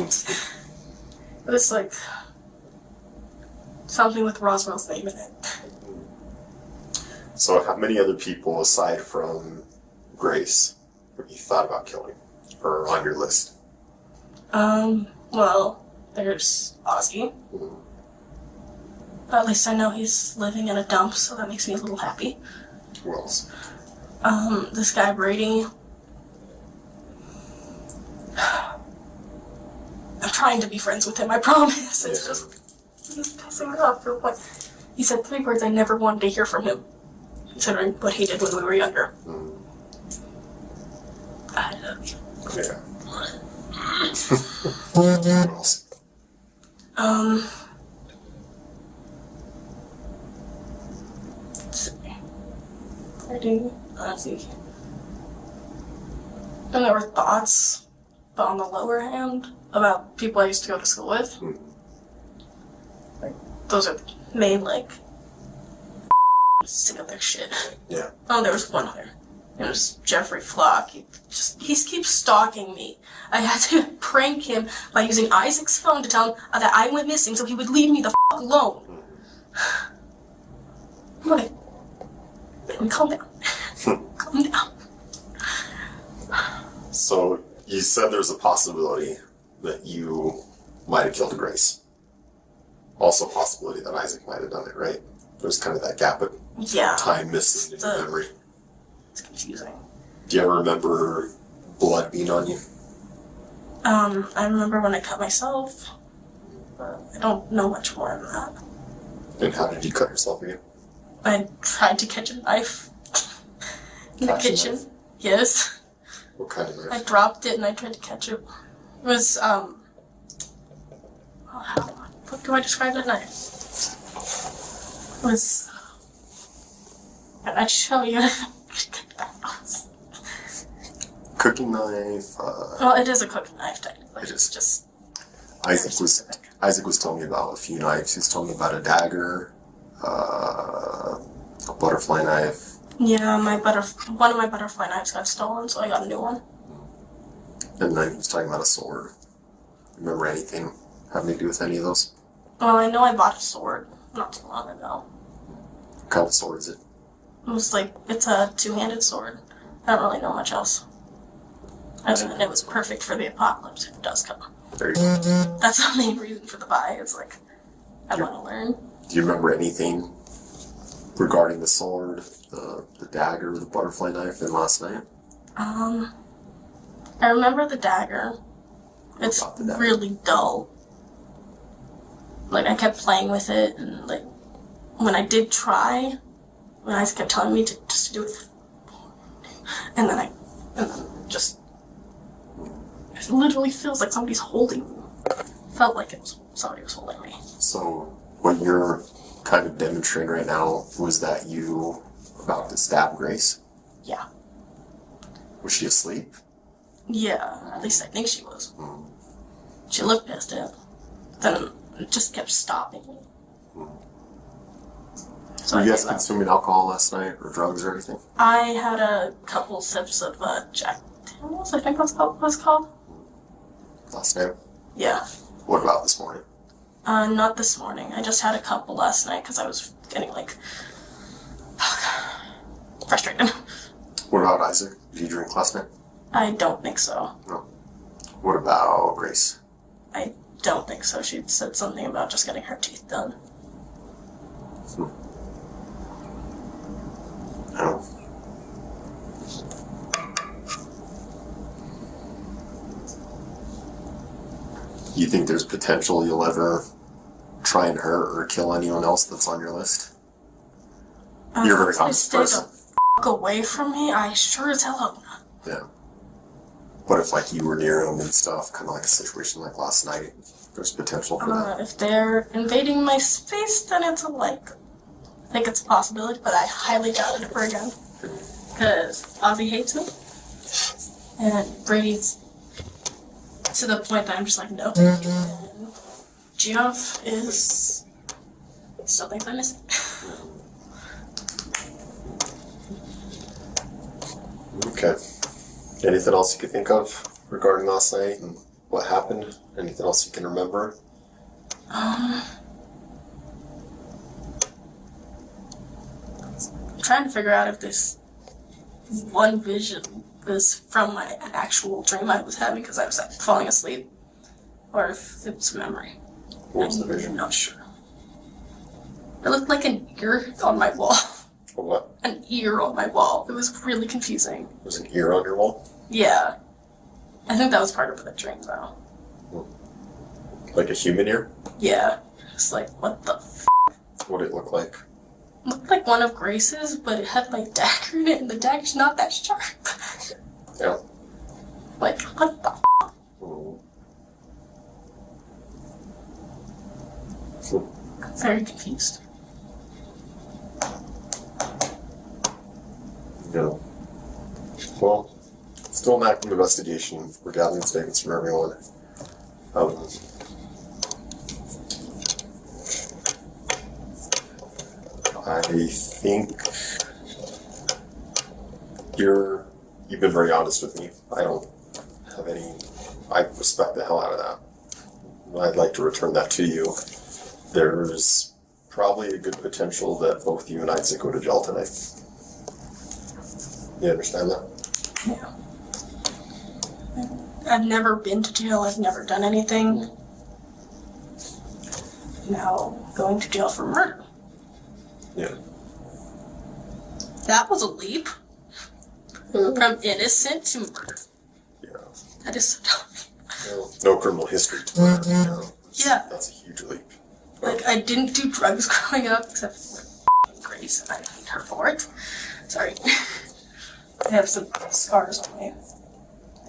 It was like something with Roswell's name in it. So how many other people aside from Grace have you thought about killing? Or on your list? Well, there's Ozzy. At least I know he's living in a dump, so that makes me a little happy. Who else? This guy Brady. I'm trying to be friends with him, I promise. It's just pissing me off to a point. He said 3 words I never wanted to hear from him, considering what he did when we were younger. I love you. Yeah. Who else? Let's see. Brady, Ozzy. And there were thoughts, but on the lower hand, about people I used to go to school with. Like, those are the main, like, sick of their shit. Yeah. Oh, there was one other. It was Jeffrey Flock. He keeps stalking me. I had to prank him by using Isaac's phone to tell him that I went missing so he would leave me the f*** alone. Okay. Calm down. Calm down. So you said there's a possibility that you might have killed Grace. Also a possibility that Isaac might have done it, right? There's kind of that gap of Yeah. time missing in your memory. It's confusing. Do you ever remember blood being on you? I remember when I cut myself, but I don't know much more than that. And how did you cut yourself again? I tried to catch a knife in the kitchen. Knife? Yes. What kind of knife? I dropped it and I tried to catch it. It was, how do I describe that knife? It was, I'd show you. Cooking knife. Well, it is a cooking knife, technically. It is. Just Isaac was telling me about a few knives. He was telling me about a dagger, a butterfly knife. Yeah, one of my butterfly knives got stolen, so I got a new one. And then he was talking about a sword. Remember anything having to do with any of those? Well, I know I bought a sword not too long ago. What kind of sword is it? It's a two-handed sword. I don't really know much else. Other than it was perfect for the apocalypse if it does come. There you go. That's the main reason for the buy. It's like, I want to learn. Do you remember anything regarding the sword, the dagger, the butterfly knife, and last night? I remember the dagger. It's really dull. Like, I kept playing with it, and like, when I did try, when I kept telling me to just do it, and then it literally feels like somebody's holding me. Felt like somebody was holding me. So, what you're kind of demonstrating right now, was that you about to stab Grace? Yeah. Was she asleep? Yeah, at least I think she was. She looked pissed at it. Then it just kept stopping me. So Were you guys consuming alcohol last night, or drugs or anything? I had a couple sips of Jack Daniels, I think that's what it's called. Last night? Yeah. What about this morning? Not this morning. I just had a couple last night because I was getting, frustrated. What about Isaac? Did you drink last night? I don't think so. No. What about Grace? I don't think so. She said something about just getting her teeth done. No. You think there's potential you'll ever try and hurt or kill anyone else that's on your list? You're a very honest person. Stay the away from me. I sure as hell hope not. Yeah. What if, you were near them and stuff, kind of like a situation like last night? There's potential for that. If they're invading my space, then I think it's a possibility, but I highly doubt it ever again. Because Ozzy hates me, and Brady's to the point that I'm just like, no. And Geoff still thinks I miss it. Okay. Anything else you could think of regarding last night and what happened? Anything else you can remember? I'm trying to figure out if this one vision was from an actual dream I was having because I was falling asleep, or if it was a memory. What was the vision? I'm not sure. It looked like an ear on my wall. A what? An ear on my wall. It was really confusing. There's an ear on your wall? Yeah. I think that was part of the dream, though. Like a human ear? Yeah. It's like, what the f***? What did it look like? It looked like one of Grace's, but it had dagger in it, and the dagger's not that sharp. Yeah. What the f***? I'm very confused. Yeah. Well, still an active investigation. We're gathering statements from everyone. I think you've been very honest with me. I don't have I respect the hell out of that. I'd like to return that to you. There's probably a good potential that both you and Isaac go to jail tonight. You understand that? Yeah. I've never been to jail. I've never done anything. Now, going to jail for murder. Yeah. That was a leap. From innocent to murder. Yeah. That is so dumb. No criminal history to it. Yeah. That's a huge leap. Like, I didn't do drugs growing up, except for Grace, and I hate her for it. Sorry. I have some scars on me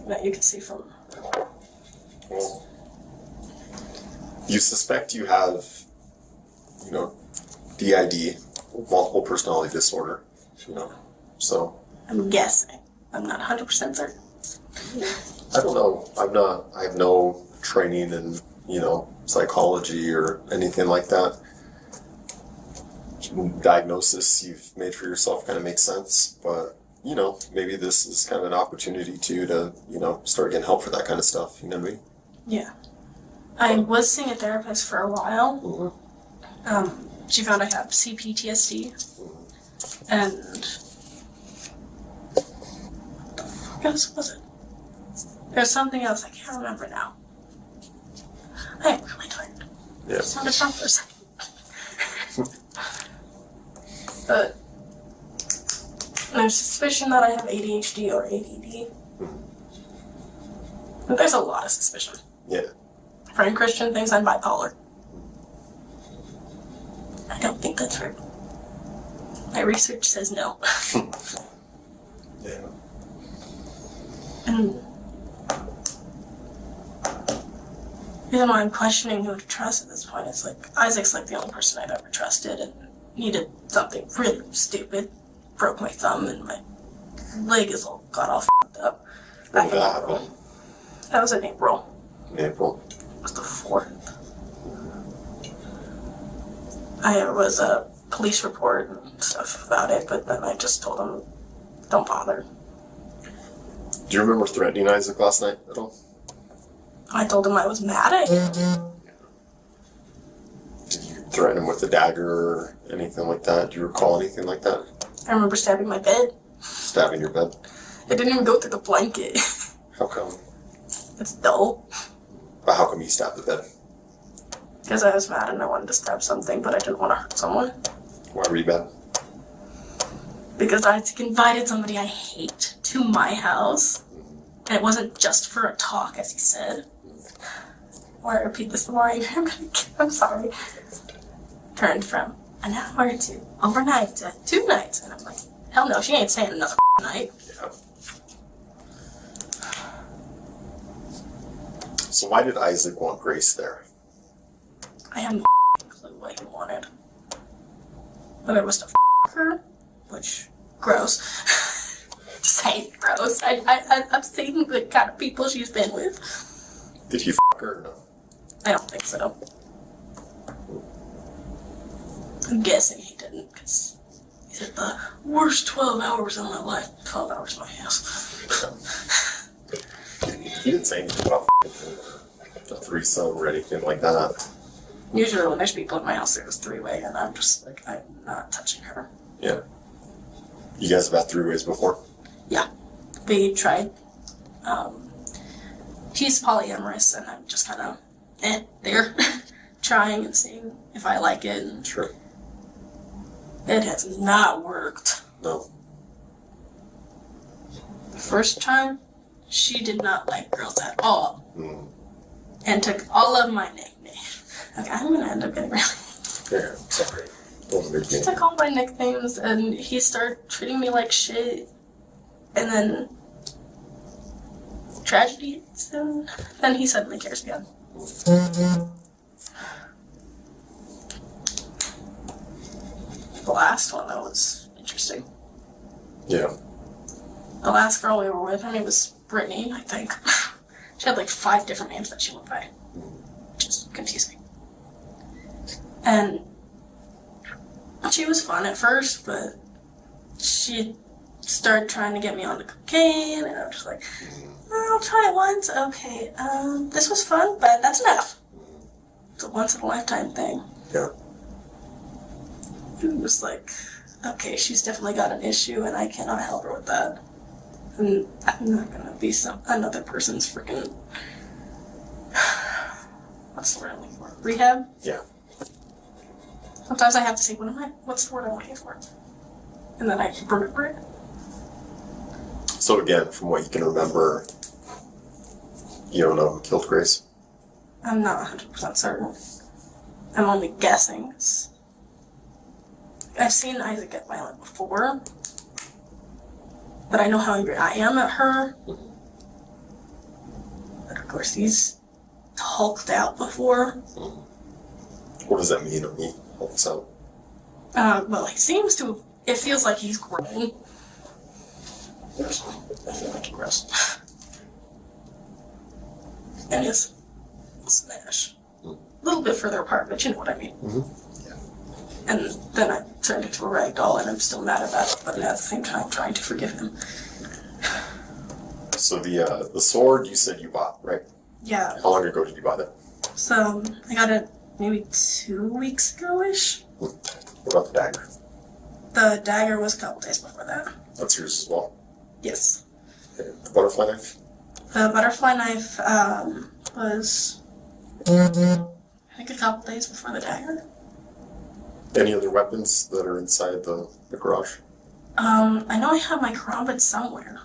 that you can see from. Well, you suspect you have, DID, multiple personality disorder, so. I'm guessing. I'm not 100% certain. I don't know. I have no training in, psychology or anything like that. Diagnosis you've made for yourself kind of makes sense, but, maybe this is kind of an opportunity to, start getting help for that kind of stuff, you know what I mean? Yeah. I was seeing a therapist for a while. Mm-hmm. She found I have CPTSD. And what the fuck else was it? There's something else I can't remember now. I am really tired. Yeah. Sounded fun for a second. But there's suspicion that I have ADHD or ADD. But there's a lot of suspicion. Yeah. Friend Christian thinks I'm bipolar. I don't think that's right. My research says no. Yeah. And the reason why I'm questioning who to trust at this point is Isaac's the only person I've ever trusted, and he did something really stupid. Broke my thumb and my leg got all f***ed up. When did that happen? That was in April. April. It was the 4th. I was a police report and stuff about it, but then I just told him, don't bother. Do you remember threatening Isaac last night at all? I told him I was mad at him. Did you threaten him with a dagger or anything like that? Do you recall anything like that? I remember stabbing my bed. Stabbing your bed? It didn't even go through the blanket. How come? It's dull. But how come you stabbed the bed? Because I was mad and I wanted to stab something, but I didn't want to hurt someone. Why were you mad? Because Isaac invited somebody I hate to my house. And it wasn't just for a talk, as he said. Or I repeat this more, I'm sorry. Turned from an hour to overnight to 2 nights. And I'm like, hell no, she ain't staying another night. Yeah. So why did Isaac want Grace there? I have no clue what he wanted. Whether it was to her, which, gross. Just saying gross. I've seen the kind of people she's been with. Did he her or no? I don't think so. I'm guessing he didn't, because he said the worst 12 hours of my life. 12 hours in my house. He didn't say anything about a threesome or anything like that. Usually when there's people in my house, there's 3-way, and I'm just I'm not touching her. Yeah. You guys have had 3-ways before? Yeah. We tried. He's polyamorous, and I'm just kind of there, trying and seeing if I like it. And sure. It has not worked. No. The first time, she did not like girls at all. And took all of my nicknames. Okay, I'm gonna end up getting really... Yeah, sorry. She took all my nicknames, and he started treating me like shit. And then... tragedy hits him. Then he suddenly cares again. The last one, that was interesting. Yeah. The last girl we were with, her name was Brittany, I think. She had 5 different names that she went by. Which is confusing. And she was fun at first, but she started trying to get me onto cocaine, and I'm just like, I'll try it once. Okay, this was fun, but that's enough. It's a once-in-a-lifetime thing. Yeah. And it was like, okay, she's definitely got an issue, and I cannot help her with that. And I'm not gonna be another person's freaking... What's the word I'm looking for? Rehab? Yeah. Sometimes I have to say, what's the word I'm looking for? And then I remember it. So again, from what you can remember, You don't know who killed Grace? I'm not 100% certain. I'm only guessing. I've seen Isaac get violent before, but I know how angry I am at her. But of course, he's hulked out before. What does that mean to me? Hulks out? Well, he seems to. It feels like he's grown. I feel like he grows. And his smash. A little bit further apart, but you know what I mean. Mm-hmm. And then I turned into a rag doll, and I'm still mad about it, but at the same time trying to forgive him. So the sword you said you bought, right? Yeah. How long ago did you buy that? So I got it maybe 2 weeks ago-ish. What about the dagger? The dagger was a couple days before that. That's yours as well. Yes. Okay. The butterfly knife? The butterfly knife was, I think, a couple days before the dagger. Any other weapons that are inside the garage? I know I have my karambits somewhere.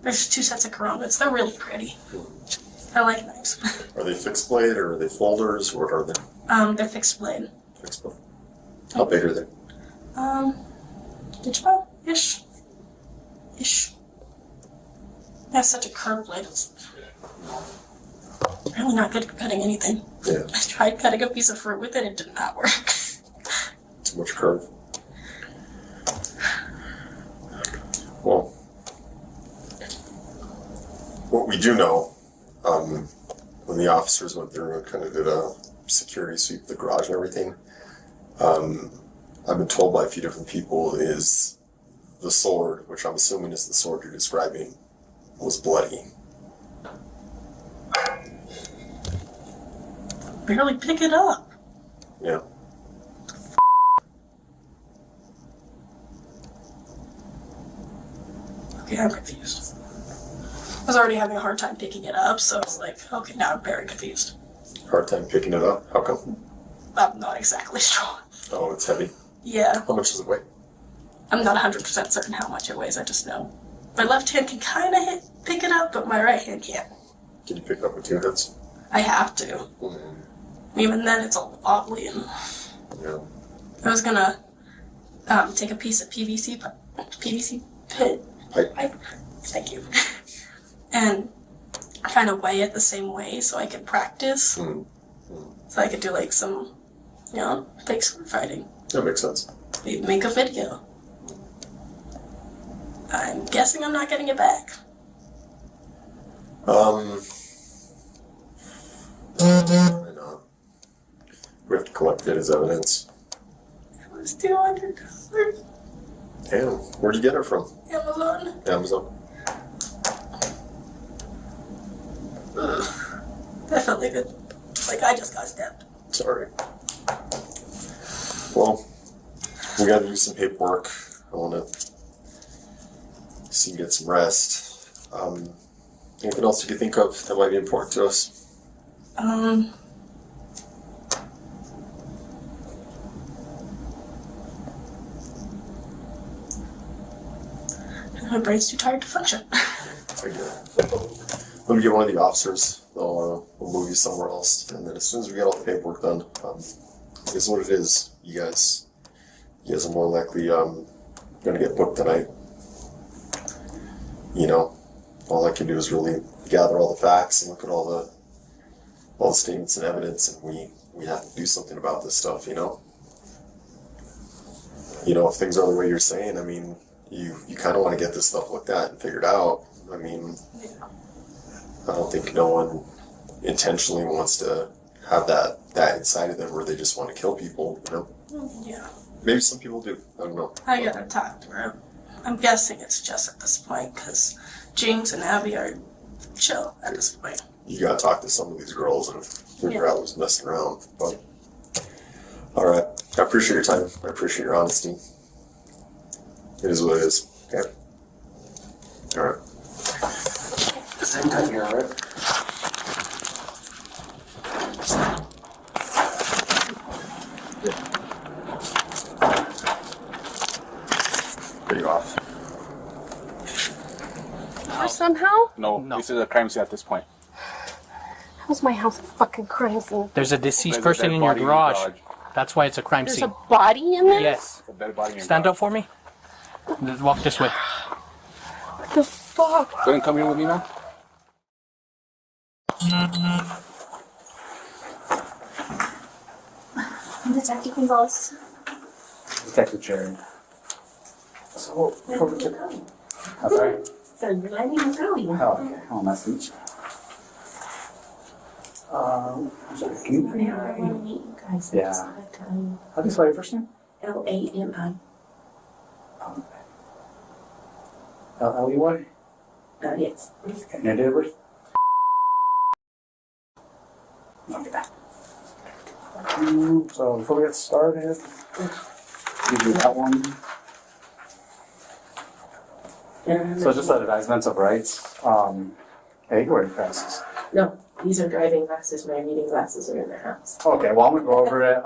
There's 2 sets of karambits. They're really pretty. I like knives. Are they fixed blade or are they folders? What are they? They're fixed blade. Fixed blade. How big are they? Ish. I have such a curved blade. It's really not good at cutting anything. Yeah. I tried cutting a piece of fruit with it. It did not work. Too much curve. Well, what we do know, when the officers went through and kind of did a security sweep of the garage and everything, I've been told by a few different people is the sword, which I'm assuming is the sword you're describing, was bloody. Barely pick it up. Yeah. Okay, I'm confused. I was already having a hard time picking it up, so it's like, okay, now I'm very confused. Hard time picking it up? How come? I'm not exactly sure. Oh, it's heavy. Yeah. How much does it weigh? I'm not 100% certain how much it weighs, I just know. My left hand can kind of pick it up, but my right hand can't. Can you pick it up with 2 hands? I have to. Even then, it's all wobbly. And Yeah. I was gonna take a piece of PVC pipe. Thank you. And kind of weigh it the same way so I could practice. So I could do like some, fake sword fighting. That makes sense. Maybe make a video. I'm guessing I'm not getting it back. Why not? We have to collect it as evidence. It was $200. Damn, where'd you get it from? Amazon. Amazon. That felt like I just got stabbed. Sorry. Well, we gotta do some paperwork. I wanna see you get some rest. Anything else you can think of that might be important to us? My brain's too tired to function. I get it. Let me get one of the officers. We'll move you somewhere else, and then as soon as we get all the paperwork done, guess what it is. You guys are more likely gonna get booked tonight. All I can do is really gather all the facts and look at all the statements and evidence, and we have to do something about this stuff. If things are the way you're saying, I mean, you kind of want to get this stuff looked at and figured out. I mean, I don't think no one intentionally wants to have that inside of them where they just want to kill people, Yeah. Maybe some people do. I don't know. I gotta talk to her. I'm guessing it's just at this point, because James and Abby are chill at this point. You gotta talk to some of these girls and figure out what's messing around. But, alright. I appreciate your time. I appreciate your honesty. It is what it is. Okay? Alright. Same time here, alright? Are you off? Somehow? No, this is a crime scene at this point. How's my house a fucking crime scene? There's a deceased There's a person dead in your body in garage. your garage. That's why it's a crime There's scene. a body in there? Yes. A dead body in your Stand garage. up for me. Just walk this way. What the fuck? Go ahead and come here with me now. Detective Gonzalez. Detective Jerry. So, I'm sorry. So you're letting me go. Oh, okay. Oh, nice to meet you. I'm sorry. Can you? I want to meet you guys. Yeah. How do you spell your first name? Lami. L-E-Y? Yes. And your date of birth? Okay. So before we get started, you do that one. So just advertisements of rights. Hey, you wear glasses. No, these are driving glasses. My reading glasses are in the house. Okay, well I'm gonna go over it.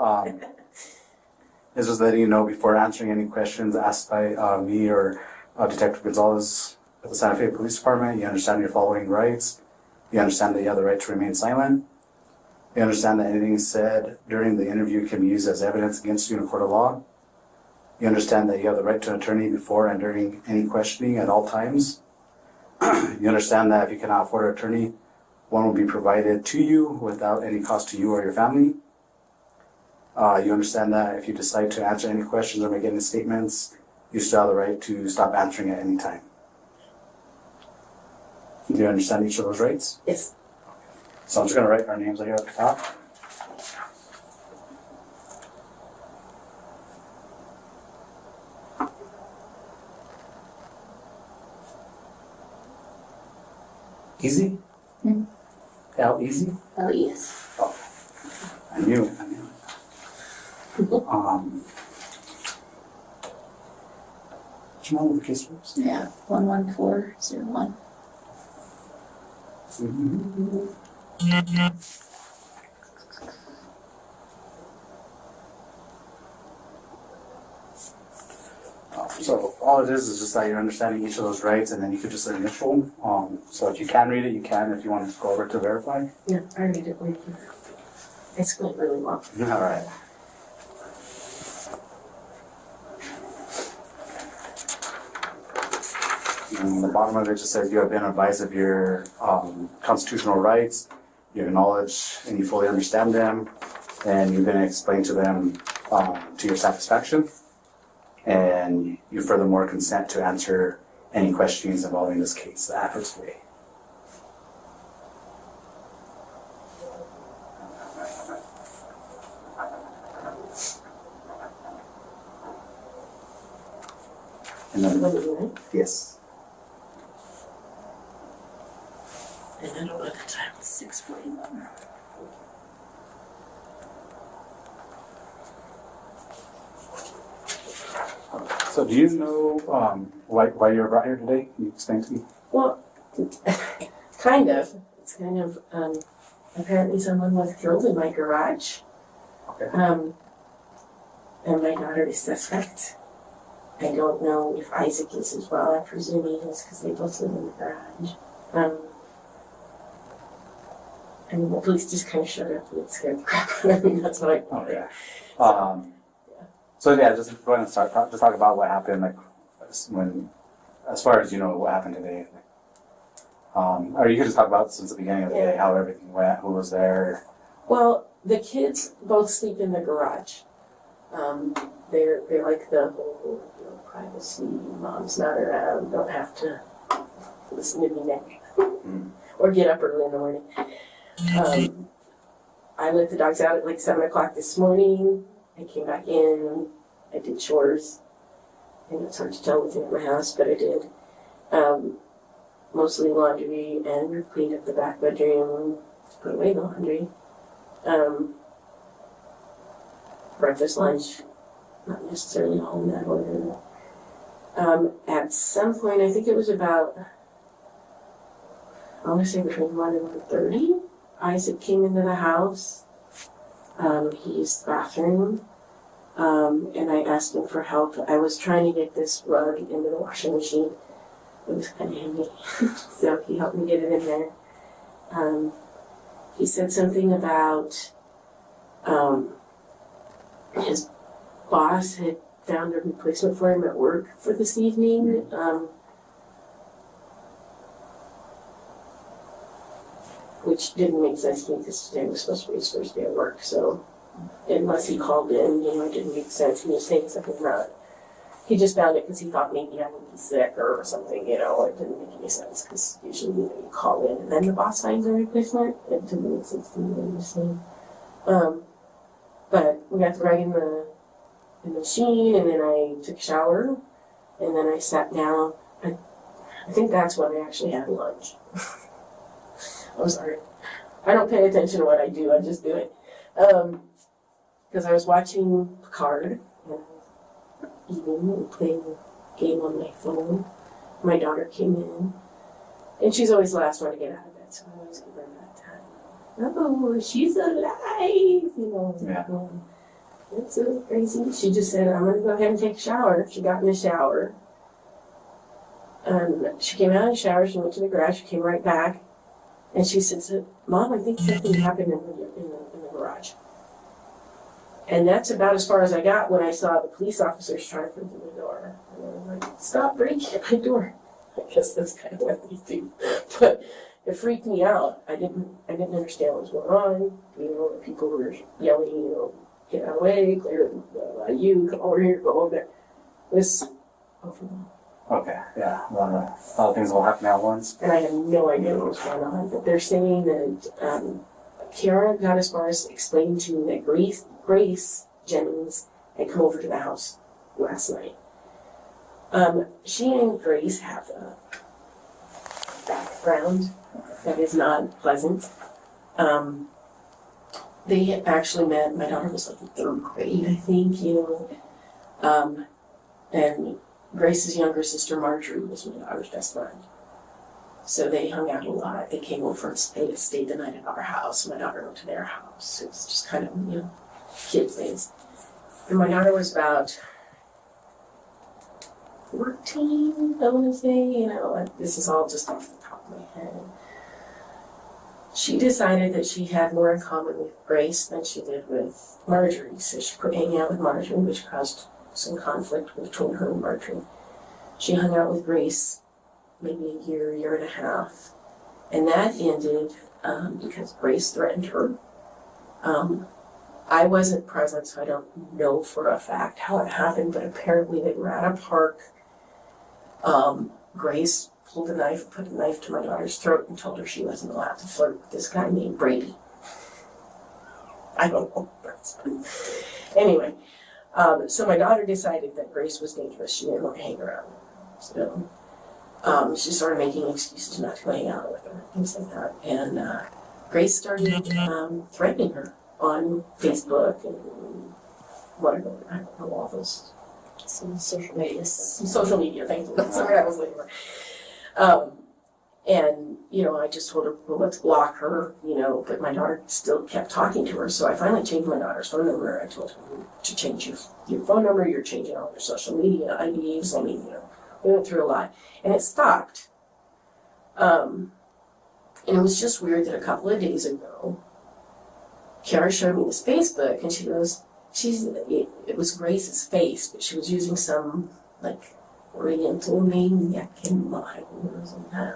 It's just letting you know before answering any questions asked by me or Detective Gonzalez at the Santa Fe Police Department. You understand your following rights. You understand that you have the right to remain silent. You understand that anything said during the interview can be used as evidence against you in a court of law. You understand that you have the right to an attorney before and during any questioning at all times. You understand that if you cannot afford an attorney, one will be provided to you without any cost to you or your family. You understand that if you decide to answer any questions or make any statements, you still have the right to stop answering at any time. Do you understand each of those rights? Yes. So I'm just going to write our names here at the top. Easy? Mm-hmm. L easy? Oh, yes. Oh, I knew it. What's your name with the case was? Yeah. 11401. So all it is just that you're understanding each of those rights, and then you could just initial. So if you can read it, you can. If you want to go over to verify. Yeah, I read it. Thank you. I schooled really well. All right. And the bottom of it just says you have been advised of your constitutional rights. You acknowledge and you fully understand them, and you've been explained to them to your satisfaction. And you furthermore consent to answer any questions involving this case after today. And then, Right? yes. And I don't know the time. It's 6:41. So do you know why you're brought here today? Can you explain to me? Well, kind of. It's kind of, apparently someone was killed in my garage. Okay. And my daughter is suspect. I don't know if Isaac is as well. I presume he is because they both live in the garage. And the police just kind of showed up and it scared the crap out of me. That's what I thought. Okay. So yeah, just go ahead and start. Just talk about what happened, like when, as far as you know, what happened today. Or you could just talk about since the beginning of the day, how everything went, who was there. Well, the kids both sleep in the garage. They're like the whole privacy. Mom's not around. Don't have to listen to me now, or get up early in the morning. I let the dogs out at like 7 o'clock this morning. I came back in. I did chores. I know it's hard to tell within my house, but I did. Mostly laundry, and cleaned up the back bedroom. Put away the laundry. Breakfast, lunch, not necessarily all in that order. At some point, I think it was about, I want to say between 1 and 1:30, Isaac came into the house. He used the bathroom, and I asked him for help. I was trying to get this rug into the washing machine. It was kind of heavy, so he helped me get it in there. he said something about his boss had found a replacement for him at work for this evening. Which didn't make sense to me because today was supposed to be his first day at work. So unless he called in, it didn't make sense. He was saying something about he just found it because he thought maybe I would be sick or something, it didn't make any sense because usually, you call in and then the boss finds a replacement. It didn't make sense to me what he was saying. But we got to ride in the machine and then I took a shower and then I sat down. I think that's when I actually had lunch. I'm sorry. I don't pay attention to what I do, I just do it. Because I was watching Picard and eating and playing a game on my phone. My daughter came in, and she's always the last one to get out of bed, so I always give her that time. Oh, she's alive, Yeah. That's so crazy. She just said, I'm going to go ahead and take a shower. She got in the shower. She came out of the shower, she went to the garage, she came right back, and she said, Mom, I think something happened in the garage. And that's about as far as I got when I saw the police officers trying to come through the door. And I was like, stop breaking my door. I guess that's kind of what they do. But it freaked me out. I didn't understand what was going on. The people were yelling, get out of the way, clear you, come over here, go over there. It was overwhelming. Okay, yeah. A lot of things will happen at once. And I have no idea what was going on. But they're saying that Kiara got as far as explaining to me that Grace Jennings had come over to the house last night. She and Grace have a background that is not pleasant. They had actually met, my daughter was like in 3rd grade, I think, and Grace's younger sister Marjorie was my daughter's best friend. So they hung out a lot. They came over and stayed the night at our house. My daughter went to their house. It was just kind of, kids things. And my daughter was about 14, I want to say, this is all just off the top of my head. She decided that she had more in common with Grace than she did with Marjorie. So she quit hanging out with Marjorie, which caused some conflict between her and Marjorie. She hung out with Grace maybe a year and a half. And that ended because Grace threatened her. I wasn't present, so I don't know for a fact how it happened, but apparently they were at a park. Grace pulled a knife, put a knife to my daughter's throat and told her she wasn't allowed to flirt with this guy named Brady. I don't know. Anyway, so my daughter decided that Grace was dangerous. She didn't want to hang around. So she started making excuses not to hang out with her, things like that. And Grace started threatening her on Facebook and whatever, I don't know, all those. Some social media, thank you. That's the word I was looking for. And, I just told her, well, let's block her, but my daughter still kept talking to her. So I finally changed my daughter's phone number. I told her to change your phone number, you're changing all your social media IDs. We went through a lot. And it stopped. And it was just weird that a couple of days ago, Kiara showed me this Facebook and she goes, it was Grace's face, but she was using some, Oriental name, Yakimai or something.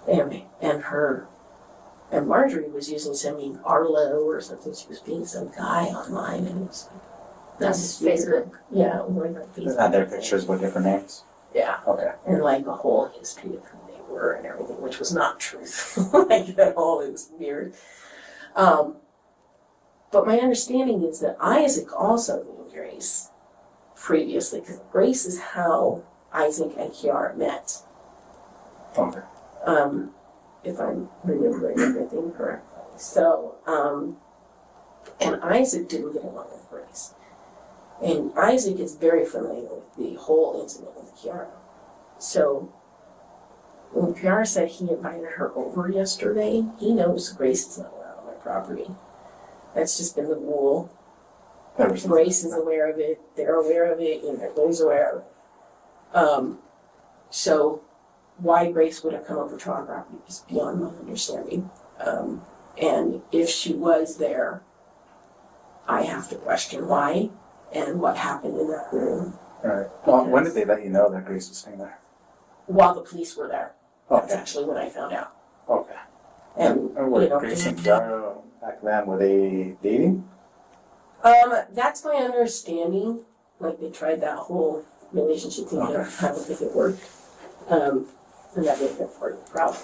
Anyway, and Marjorie was using some name Arlo or something. She was being some guy online, and it was That's Facebook. Yeah, Facebook. And their pictures with different names? Yeah. Okay. And a whole history of who they were and everything, which was not truth. At all, it was weird. But my understanding is that Isaac also knew Grace previously, because Grace is how Isaac and Kiara met. Okay. If I'm remembering everything correctly. So, and Isaac didn't get along with Grace. And Isaac is very familiar with the whole incident with Kiara. So, when Kiara said he invited her over yesterday, he knows Grace is not allowed on my property. That's just been the rule. Grace is aware of it, they're aware of it, everybody's aware of it. So why Grace would have come over to our property is beyond my understanding. And if she was there, I have to question why and what happened in that room Right. Well, when did they let you know that Grace was staying there? while the police were there. That's Okay. actually when I found out. Okay. And, were you know, Grace and Kiara back then, were they dating? that's my understanding. Like, they tried that whole relationship thing there. I don't think it worked. And that made it part of the problem.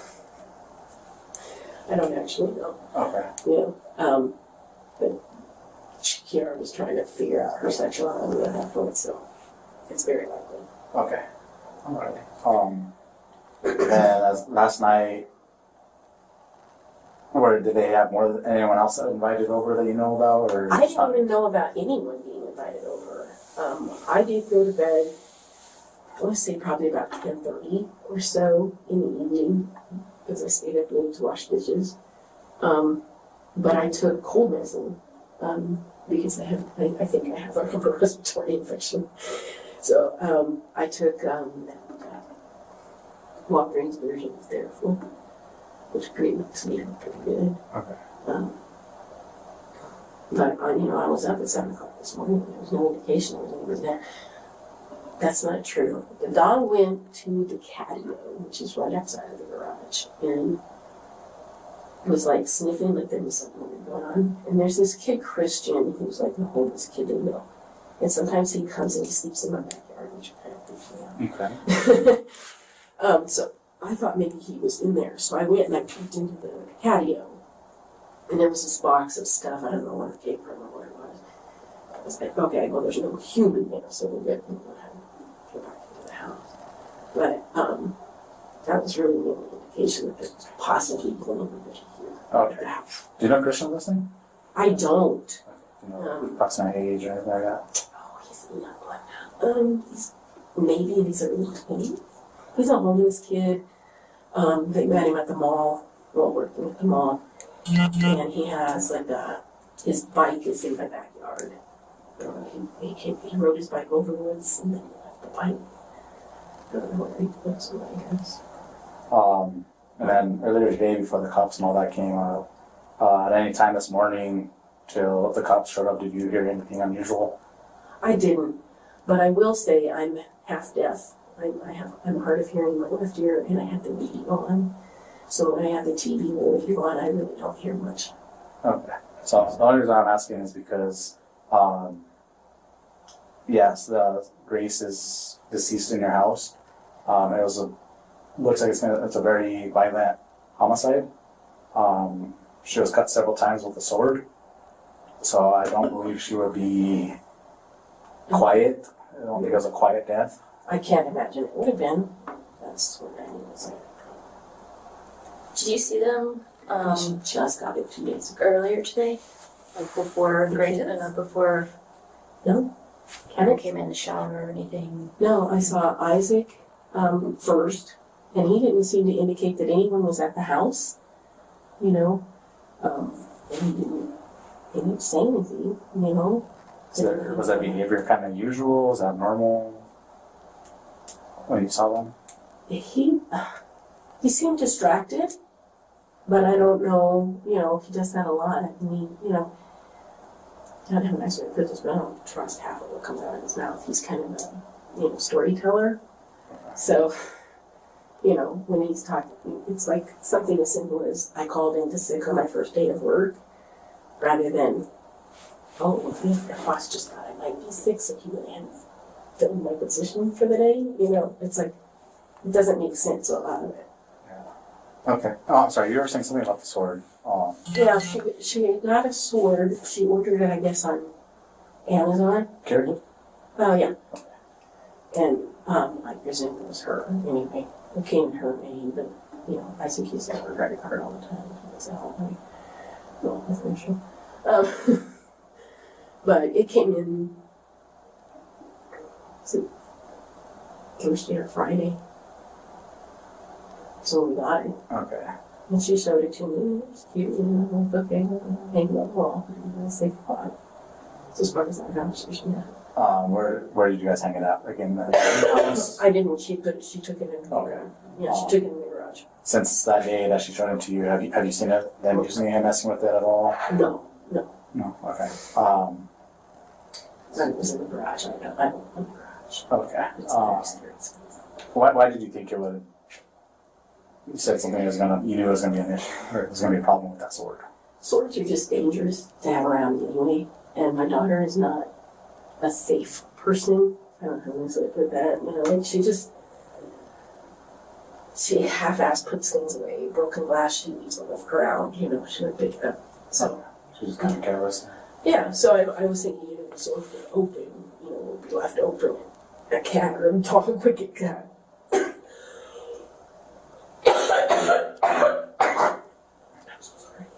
I don't actually know. Okay. You know, but Kiara was trying to figure out her sexuality at that point, so it's very likely. Okay. Alright. Then as last night, or did they have anyone else that invited over that you know about, or? I didn't even know about anyone being invited over. I did go to bed, I want to say probably about 10:30 or so in the evening, because I stayed up late to wash dishes. But I took cold medicine, because I think I have a upper respiratory infection. So I took Walgreens version of Theraflu, which makes me feel pretty good. Okay. But I was up at 7 o'clock this morning. There was no indication I was over there. That's not true. The dog went to the catio, which is right outside of the garage, and was like sniffing like there was something weird going on. And there's this kid, Christian, who's like the oldest kid in the middle. And sometimes he comes and he sleeps in my backyard, which kind of freaks me out. Okay. So I thought maybe he was in there. So I went and I peeked into the catio. And there was this box of stuff. I don't know what it came from or what it was. I was like, okay, well, there's no human there, so we're good. We don't have to go back into the house. But that was really the only indication that there was possibly one individual here Okay. at the house. Do you know Christian listening? I don't. Do you know approximate age or anything like that? Oh, he's a young one. He's maybe in his early 20s. He's a homeless kid. They met him at the mall, while working at the mall. And he has like his bike is in my backyard. He rode his bike over the woods and then he left the bike. I don't know where he put somebody else. And then earlier today, before the cops and all that came out, at any time this morning till the cops showed up, did you hear anything unusual? I didn't, but I will say I'm half deaf. I'm hard of hearing in my left ear, and I had the radio on. So when I have the TV radio on, I really don't hear much. Okay. So the only reason I'm asking is because, yes, the Grace is deceased in your house. Looks like it's a very violent homicide. She was cut several times with a sword. So I don't believe she would be quiet. I don't think it was a quiet death. I can't imagine it would have been. That's what I mean. It's like, Did you see them she just got it 2 days ago. earlier today? Like before Grace, before No? Kevin came in the shower or anything? No, I saw Isaac first, and he didn't seem to indicate that anyone was at the house, and he didn't say anything, So was that behavior kind of usual? Was that normal when you saw them? He seemed distracted, but I don't know, he does that a lot. I mean, I don't have a nice way to put this, but I don't trust half of what comes out of his mouth. He's kind of a, storyteller. So, when he's talking, it's like something as simple as I called in to sick on my first day of work, rather than, the boss just thought I might be sick, so he went in and filled my position for the day. It's like, it doesn't make sense, a lot of it. Okay. Oh, I'm sorry. You were saying something about the sword. Yeah, she got a sword. She ordered it, I guess, on Amazon. Carried it? Oh, yeah. And I presume it was her. Anyway, it came in her name, but, I think uses her credit card all the time. That's a whole thing. No, that's not sure. But it came in, Thursday or Friday. So we got it. Okay. And she showed it to me. It was cute. Okay, hang it on the wall. In a safe spot. So as far as that conversation, yeah. Where did you guys hang it out? Like in the house? I didn't keep it. She took it in the Okay. Yeah, she took it in the garage. garage. Since that day that she showed it to you, have you seen them using it, messing with it at all? No. No. Okay. None of it was in the garage. I don't know the garage. Okay. It's very scary. Why did you think it would? You said something you knew it was gonna be an issue, or it was gonna be a problem with that sword. Swords are just dangerous to have around anyway, and my daughter is not a safe person. I don't know how to put that. Like she half-ass puts things away. Broken glass she leaves on the ground. She would pick it up. So She's just kind of careless. yeah. So I was thinking, the sword would open. Would be left open. A cat or a dog would get cut.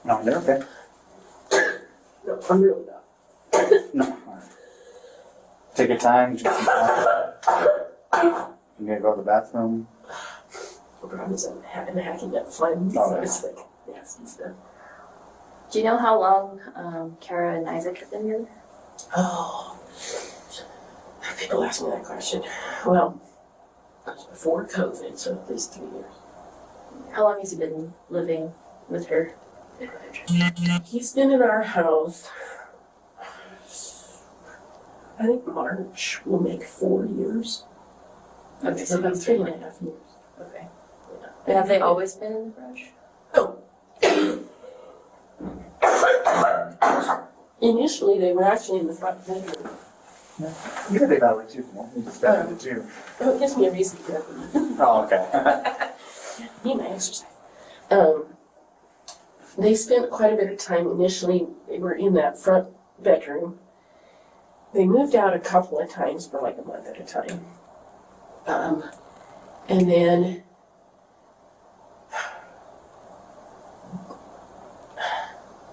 No, you're okay. No, I'm really not. No. All right. Take your time. Just you gonna go to the bathroom? I was hacking up phlegm, Oh, so yeah. it's like nasty stuff. Do you know how long Kiara and Isaac have been together? Oh, people ask me that question. Well, it was before COVID, so at least 3 years. How long has he been living with her? He's been in our house, I think March will make 4 years. Okay, So about 3.5 years. Okay. And have they always been in the garage? Oh. Initially, they were actually in the front bedroom. You can take that way too. It's better to do. Oh, it gives me a reason to go. Oh, okay. Need my exercise. They spent quite a bit of time initially. They were in that front bedroom. They moved out a couple of times for like a month at a time. And then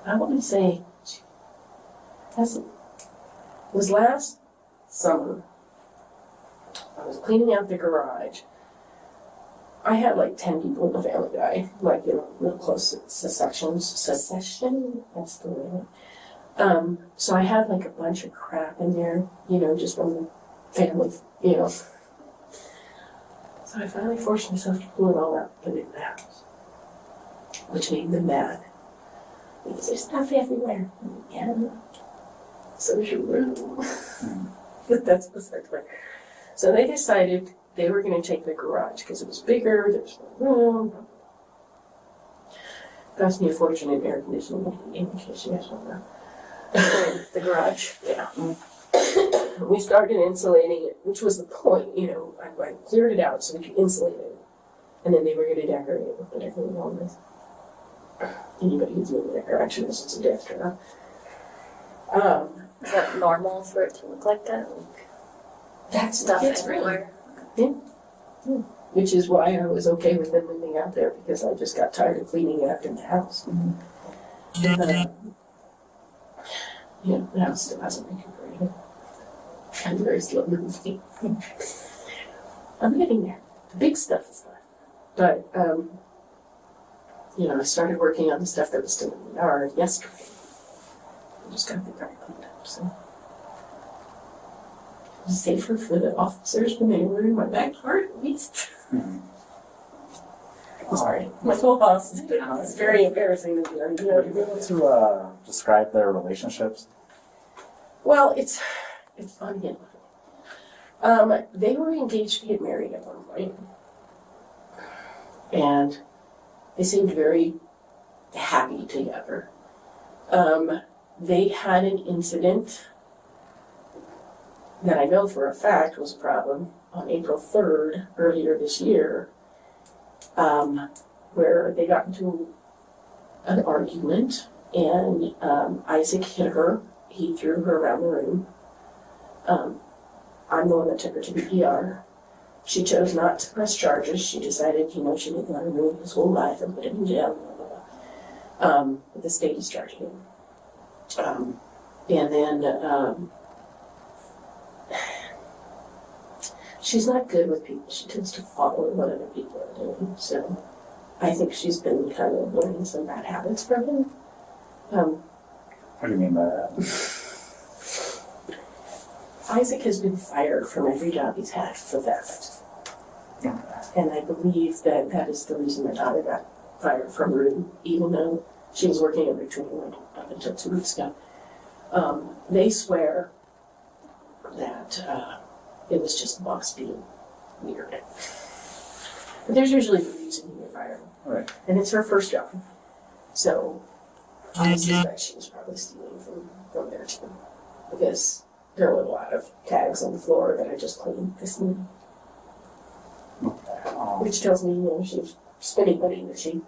I want to say it was last summer. I was cleaning out the garage. I had like 10 people in the family die, like real close secession. That's the word. So I had like a bunch of crap in there, just from the family, So I finally forced myself to pull it all out and put it in the house, which made them mad because there's stuff everywhere. Yeah. So there's your room. But that's beside the point. So they decided they were going to take the garage because it was bigger, there was more room. Cost me a fortune in air conditioning, in case you guys don't know. The garage? Yeah. We started insulating it, which was the point, I cleared it out so we could insulate it. And then they were going to decorate it with whatever they wanted. Anybody who's moving that direction is just a death trap. Is that normal for it to look like that? Like That's stuff it's everywhere? Which is why I was okay with them moving out there because I just got tired of cleaning after the house. The house still hasn't recuperated. I'm very slow moving. I'm getting there. The big stuff is done. But, I started working on the stuff that was still in the yard yesterday. I just got the yard cleaned up, so. It was safer for the officers when they were in my backyard, at least. Sorry, my whole house is it's very embarrassing to be Would you be able to describe their relationships? Well, it's funny. They were engaged to get married at one point. And they seemed very happy together. They had an incident that I know for a fact was a problem on April 3rd, earlier this year, where they got into an argument and Isaac hit her. He threw her around the room. I'm the one that took her to the ER. She chose not to press charges. She decided, she didn't want to ruin his whole life and put him in jail, blah, blah, blah. But the state is charging him. And then she's not good with people. She tends to follow what other people are doing. So I think she's been kind of learning some bad habits from him. What do you mean by that? Isaac has been fired from every job he's had for theft. And I believe that that is the reason my daughter got fired from Rude, even though she was working at Victoria up until 2 weeks ago. They swear that it was just the boss being weird. But there's usually a reason you get fired. Right. And it's her first job. So I suspect she was probably stealing from there too. Because there were a lot of tags on the floor that I just cleaned this morning. Which tells me, she was spending money that she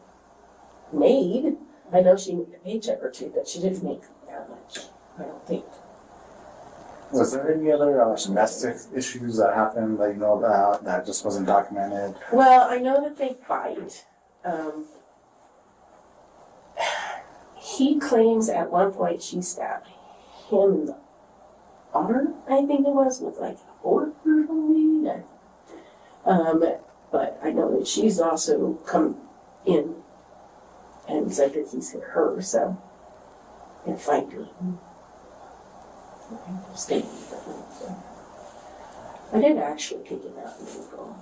made. I know she made a paycheck or two, but she didn't make that much, I don't think. Was there any other domestic issues that happened that you know about that just wasn't documented? Well, I know that they fight. He claims at one point she stabbed him in the arm, I think it was, with like a fork or something. But I know that she's also come in and said that he's hit her, so they're fighting. I did actually kick him out in April.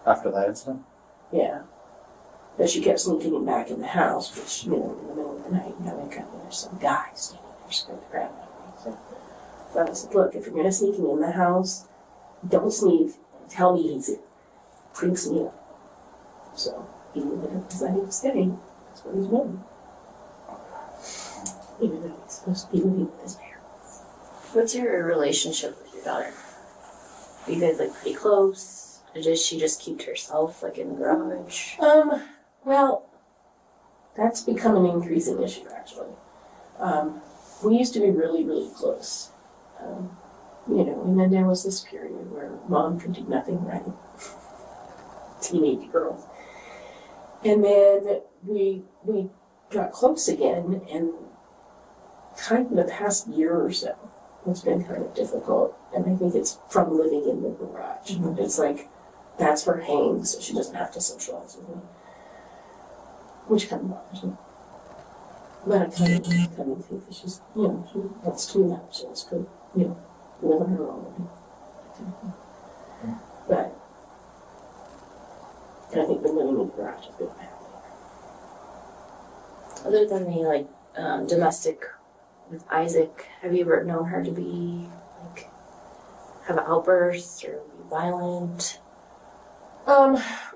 After that incident? Yeah. But she kept sneaking him back in the house, which, in the middle of the night, there's some guy standing there scared the crap out of me. So I said, look, if you're going to sneak him in the house, don't sneak. Tell me he's here. Freaks me out. So he ended up deciding to stay. That's what he's doing. Even though he's supposed to be living with his parents. What's your relationship with your daughter? Are you guys pretty close? Or does she just keep to herself in the garage? Well, that's become an increasing issue actually. We used to be really, really close. And then there was this period where mom could do nothing right. Teenage girl. And then we got close again, and kind of the past year or so, it's been kind of difficult. And I think it's from living in the garage. Mm-hmm. It's that's her hang, so she doesn't have to socialize with me. Which kind of bothers me. But I kind of think that she's, she wants to do that. She wants to, live on her own. But I think the living in the garage is good. Other than the domestic with Isaac, have you ever known her to be have outbursts or be violent?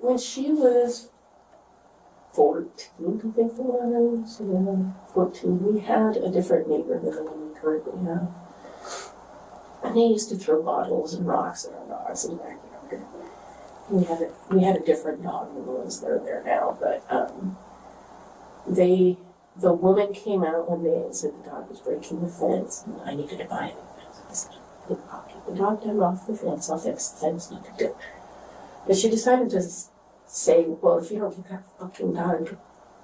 When she was 14, I think it was, 14, we had a different neighbor than the one we currently have. And they used to throw bottles and rocks at our dogs in the backyard. We had a different dog than the ones that are there now, but the woman came out one day and said the dog was breaking the fence and I needed to buy it. I said, I'll keep the dog down off the fence, I'll fix the fence, nothing to do. But she decided to say, well, if you don't get that fucking dog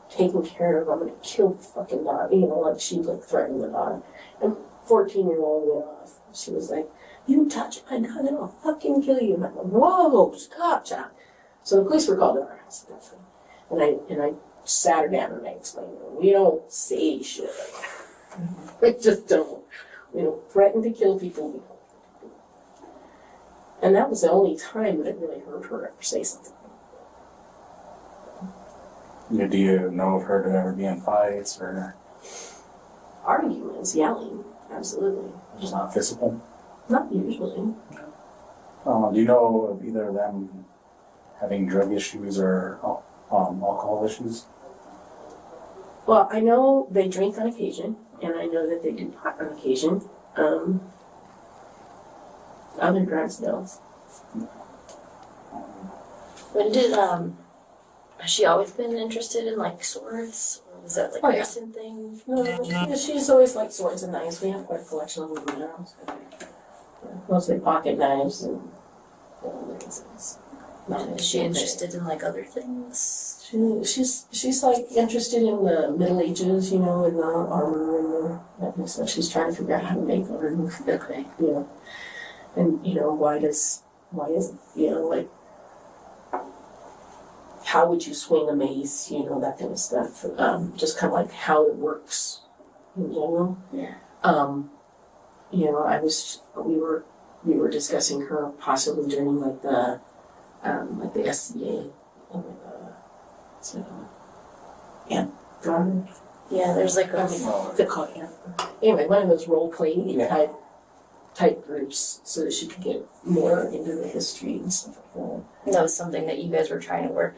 taken care of, I'm going to kill the fucking dog. She threatened the dog. And 14-year-old went off. She was like, you touch my dog and I'll fucking kill you. And I'm like, whoa, stop, child. So the police were called to our house. And I sat her down and I explained to her, we don't say shit like that. We just don't. We don't threaten to kill people. We don't. And that was the only time that I really heard her ever say something. Do you know of her to ever be in fights or? Arguments, yelling, absolutely. Just not physical? Not usually. Do you know of either of them having drug issues or alcohol issues? Well, I know they drink on occasion, and I know that they do pot on occasion. Other drugs, no. When did has she always been interested in swords? Or was that a recent thing? No, she's always liked swords and knives. We have quite a collection of them in our house. Mostly pocket knives and other things. Is she interested in other things? She's interested in the Middle Ages, in the armor and that kind of stuff. She's trying to figure out how to make armor. Okay. And why is how would you swing a mace, that kind of stuff. Just kind of how it works in general. Yeah. We were discussing her possibly doing the like the SCA, garden. Yeah, there's like I a mean, they're called anyway, one of those role playing type groups, so that she could get more into the history and stuff like that. that was something that you guys were trying to work.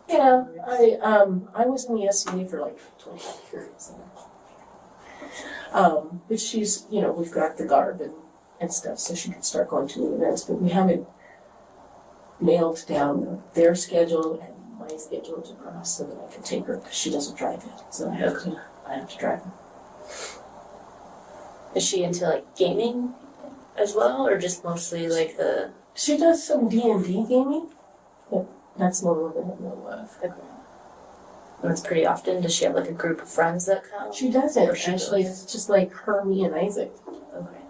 Yeah, I was in the SCA for like 20 years. But she's, we've got the garb and stuff, so she can start going to the events, but we haven't nailed down their schedule and my schedule to cross so that I can take her, because she doesn't drive it, so I have to drive her. Is she into like gaming as well, or just mostly like the? She does some D&D gaming, but that's more than I know of. Okay. That's pretty often. Does she have like a group of friends that come? She doesn't, Or she actually. does? It's just like her, me, and Isaac. Okay.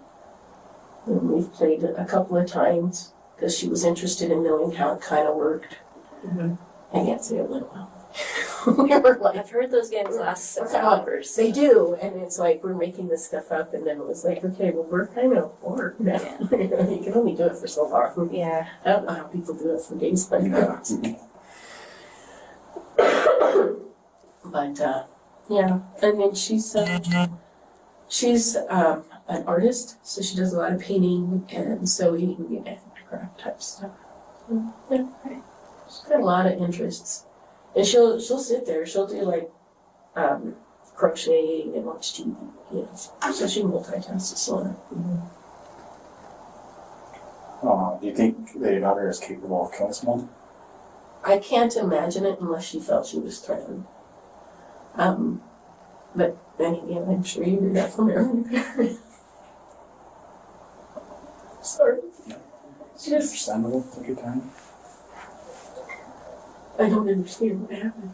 And we've played it a couple of times because she was interested in knowing how it kind of worked. Mm-hmm. I can't say it went well. We were like, I've heard those games last 6 Okay. hours. they do, and it's like we're making this stuff up, and then it was like, okay, well, we're kind of bored now. You can only do it for so long. Yeah. I don't know how people do it for days like that. But yeah, and then she's an artist, so she does a lot of painting and sewing and handicraft type stuff. Yeah, she's got a lot of interests, and she'll sit there. She'll do like crocheting and watch TV. So she multitasks a lot. Do you think that your daughter is capable of killing someone? I can't imagine it unless she felt she was threatened. But then again, I'm sure you heard that from every parent. Sorry. It's understandable. Take your time. I don't understand what happened.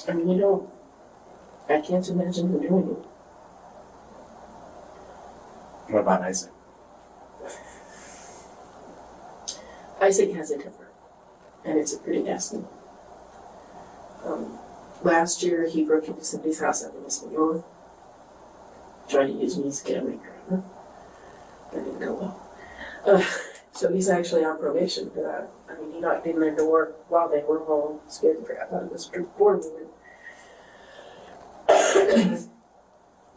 I really don't. I can't imagine her doing it. What about Isaac? Isaac has a temper, and it's a pretty nasty one. Last year, he broke into somebody's house up in this York, trying to use me as a getaway driver. That didn't go well. So he's actually on probation for that. I mean, he knocked in their door while they were home, scared the crap out of this board woman.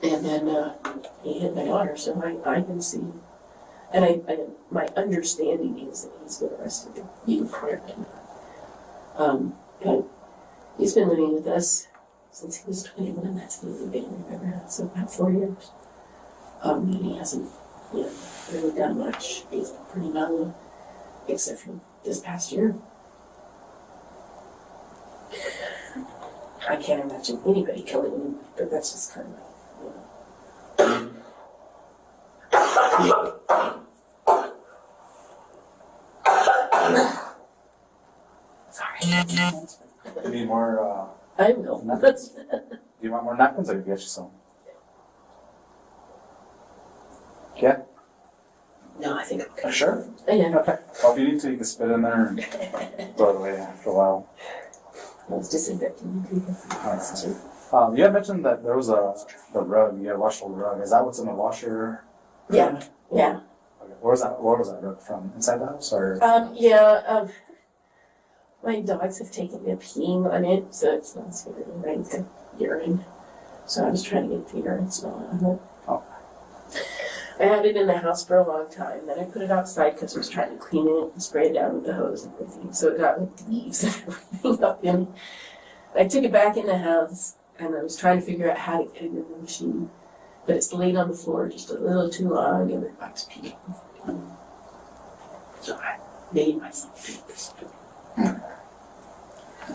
And then he hit my daughter, so I can see. And my understanding is that he's been arrested even prior to that. But he's been living with us since he was 21. That's really big, remember? So about 4 years. And he hasn't, really done much. He's pretty mellow, except for this past year. I can't imagine anybody killing him, but that's just kind of, Sorry. You need more, I will. napkins? Do you want more napkins, or can I get you some? Yeah? No, I think I'm okay. Sure. Yeah. Okay. Well, if you need to, you can spit in there and throw it away after a while. I was disinfecting people. You had mentioned that there was the rug. You had washed the rug. Is that what's in the washer? Yeah. Yeah. Okay. Where was that rug from? Inside the house, or? My dogs have taken me peeing on it, so it's not scary, right? The urine. So I was trying to get the urine smell out of it. Oh. I had it in the house for a long time. Then I put it outside because I was trying to clean it and spray it down with the hose and everything. So it got like leaves and everything up in it. I took it back in the house and I was trying to figure out how to get it in the machine. But it's laid on the floor just a little too long and the dog's peeing. So I made myself do this.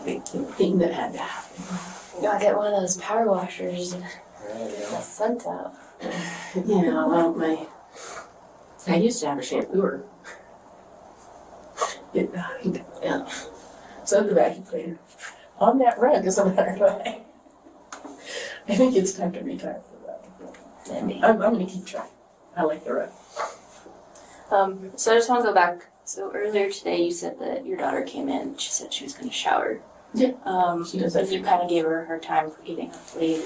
Big thing that had to happen. You gotta get one of those power washers and get the scent out. Yeah, well, I used to have a shampooer. It died. Yeah. So the vacuum cleaner on that rug, as a matter of fact. I think it's time to retire for that. I'm gonna keep trying. I like the rug. So I just want to go back. So earlier today, you said that your daughter came in. She said she was going to shower. Yeah. She does that. And you kind of gave her time for getting up late.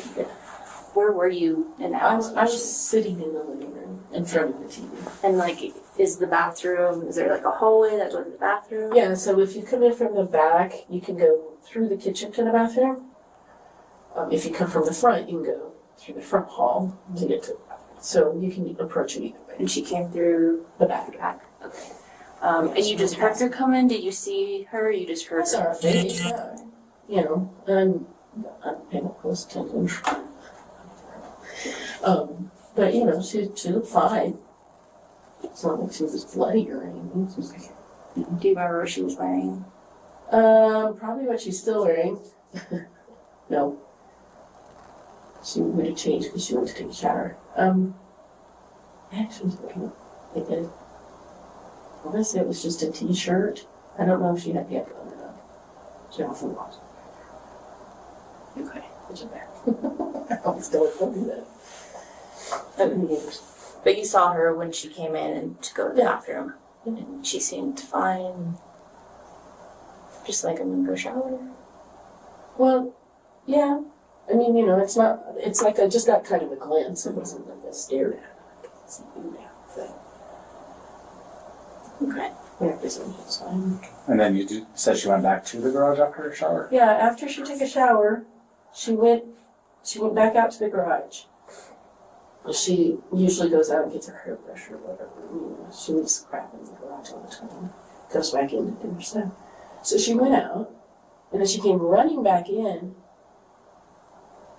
Where were you in the I house? was sitting in the living room in front of the TV. And like, is the bathroom, is there like a hallway that goes to the bathroom? Yeah, so if you come in from the back, you can go through the kitchen to the bathroom. If you come from the front, you can go through the front hall to get to the bathroom. So you can approach it either way. And she came through The back. Okay. And you just heard her come in? Did you see her? Or you just heard I saw her face, you know, and I'm paying close attention. But you know, she looked fine. It's not like she was bloody or anything. She was like, Do you remember what she was wearing? probably what she's still wearing. No. She would have changed because she went to take a shower. Yeah, she was looking like a, I guess it was just a t-shirt. I don't know if she had pants on or not. She often was. Okay. Which is bad. I always don't do that. I didn't either. But you saw her when she came in and to go to the Yeah. bathroom. And she seemed fine. Just like I'm gonna go shower. Well, yeah. I mean, you know, it's like I just got kind of a glance. It wasn't like I stared at her. I can't see you now thing. Okay. Yeah, it's fine. And then you said she went back to the garage after her shower? Yeah, after she took a shower, she went back out to the garage. She usually goes out and gets her hairbrush or whatever. You know, she leaves crap in the garage all the time. Goes back in to do her stuff. So she went out, and then she came running back in,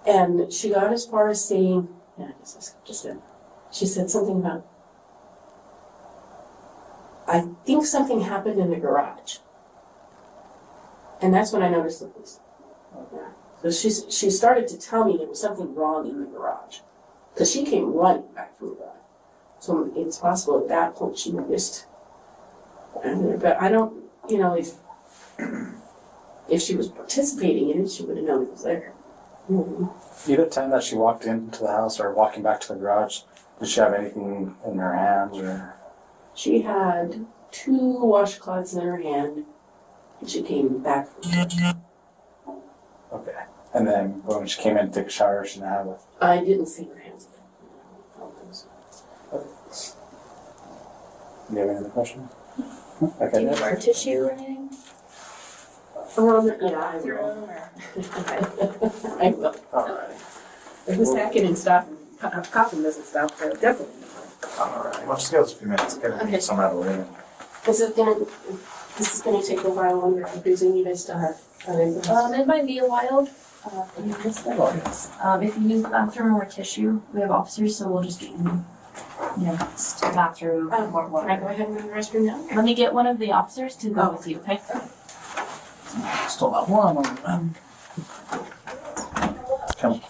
and she got as far as saying, yeah, I guess I skipped a step. She said something about, I think something happened in the garage. And that's when I noticed the police. Yeah. So she started to tell me there was something wrong in the garage. Because she came running back from the garage. So it's possible at that point she noticed. But I don't, you know, if she was participating in it, she would have known it was there. Mm-hmm. Either time that she walked into the house or walking back to the garage, did she have anything in her hands or? She had 2 washcloths in her hand, and she came back from the Okay. And then when she came in to take a shower, she didn't have it. I didn't see her hands. Do you have any other questions? Do you Okay. need more tissue or anything? Yeah, I will. I will. Alright. If the stacking and stuff, coughing doesn't stop, but definitely. Alright. Well, just give us a few minutes. Get Okay. some out of the way. This is gonna take a while longer. I'm presuming you guys still have anything else? It might be a while. If you need the bathroom or tissue, we have officers, so we'll just get you, to the bathroom. Can I go ahead and go to the restroom now? Let me get one of the officers to go with you, okay? Still not warm. Come.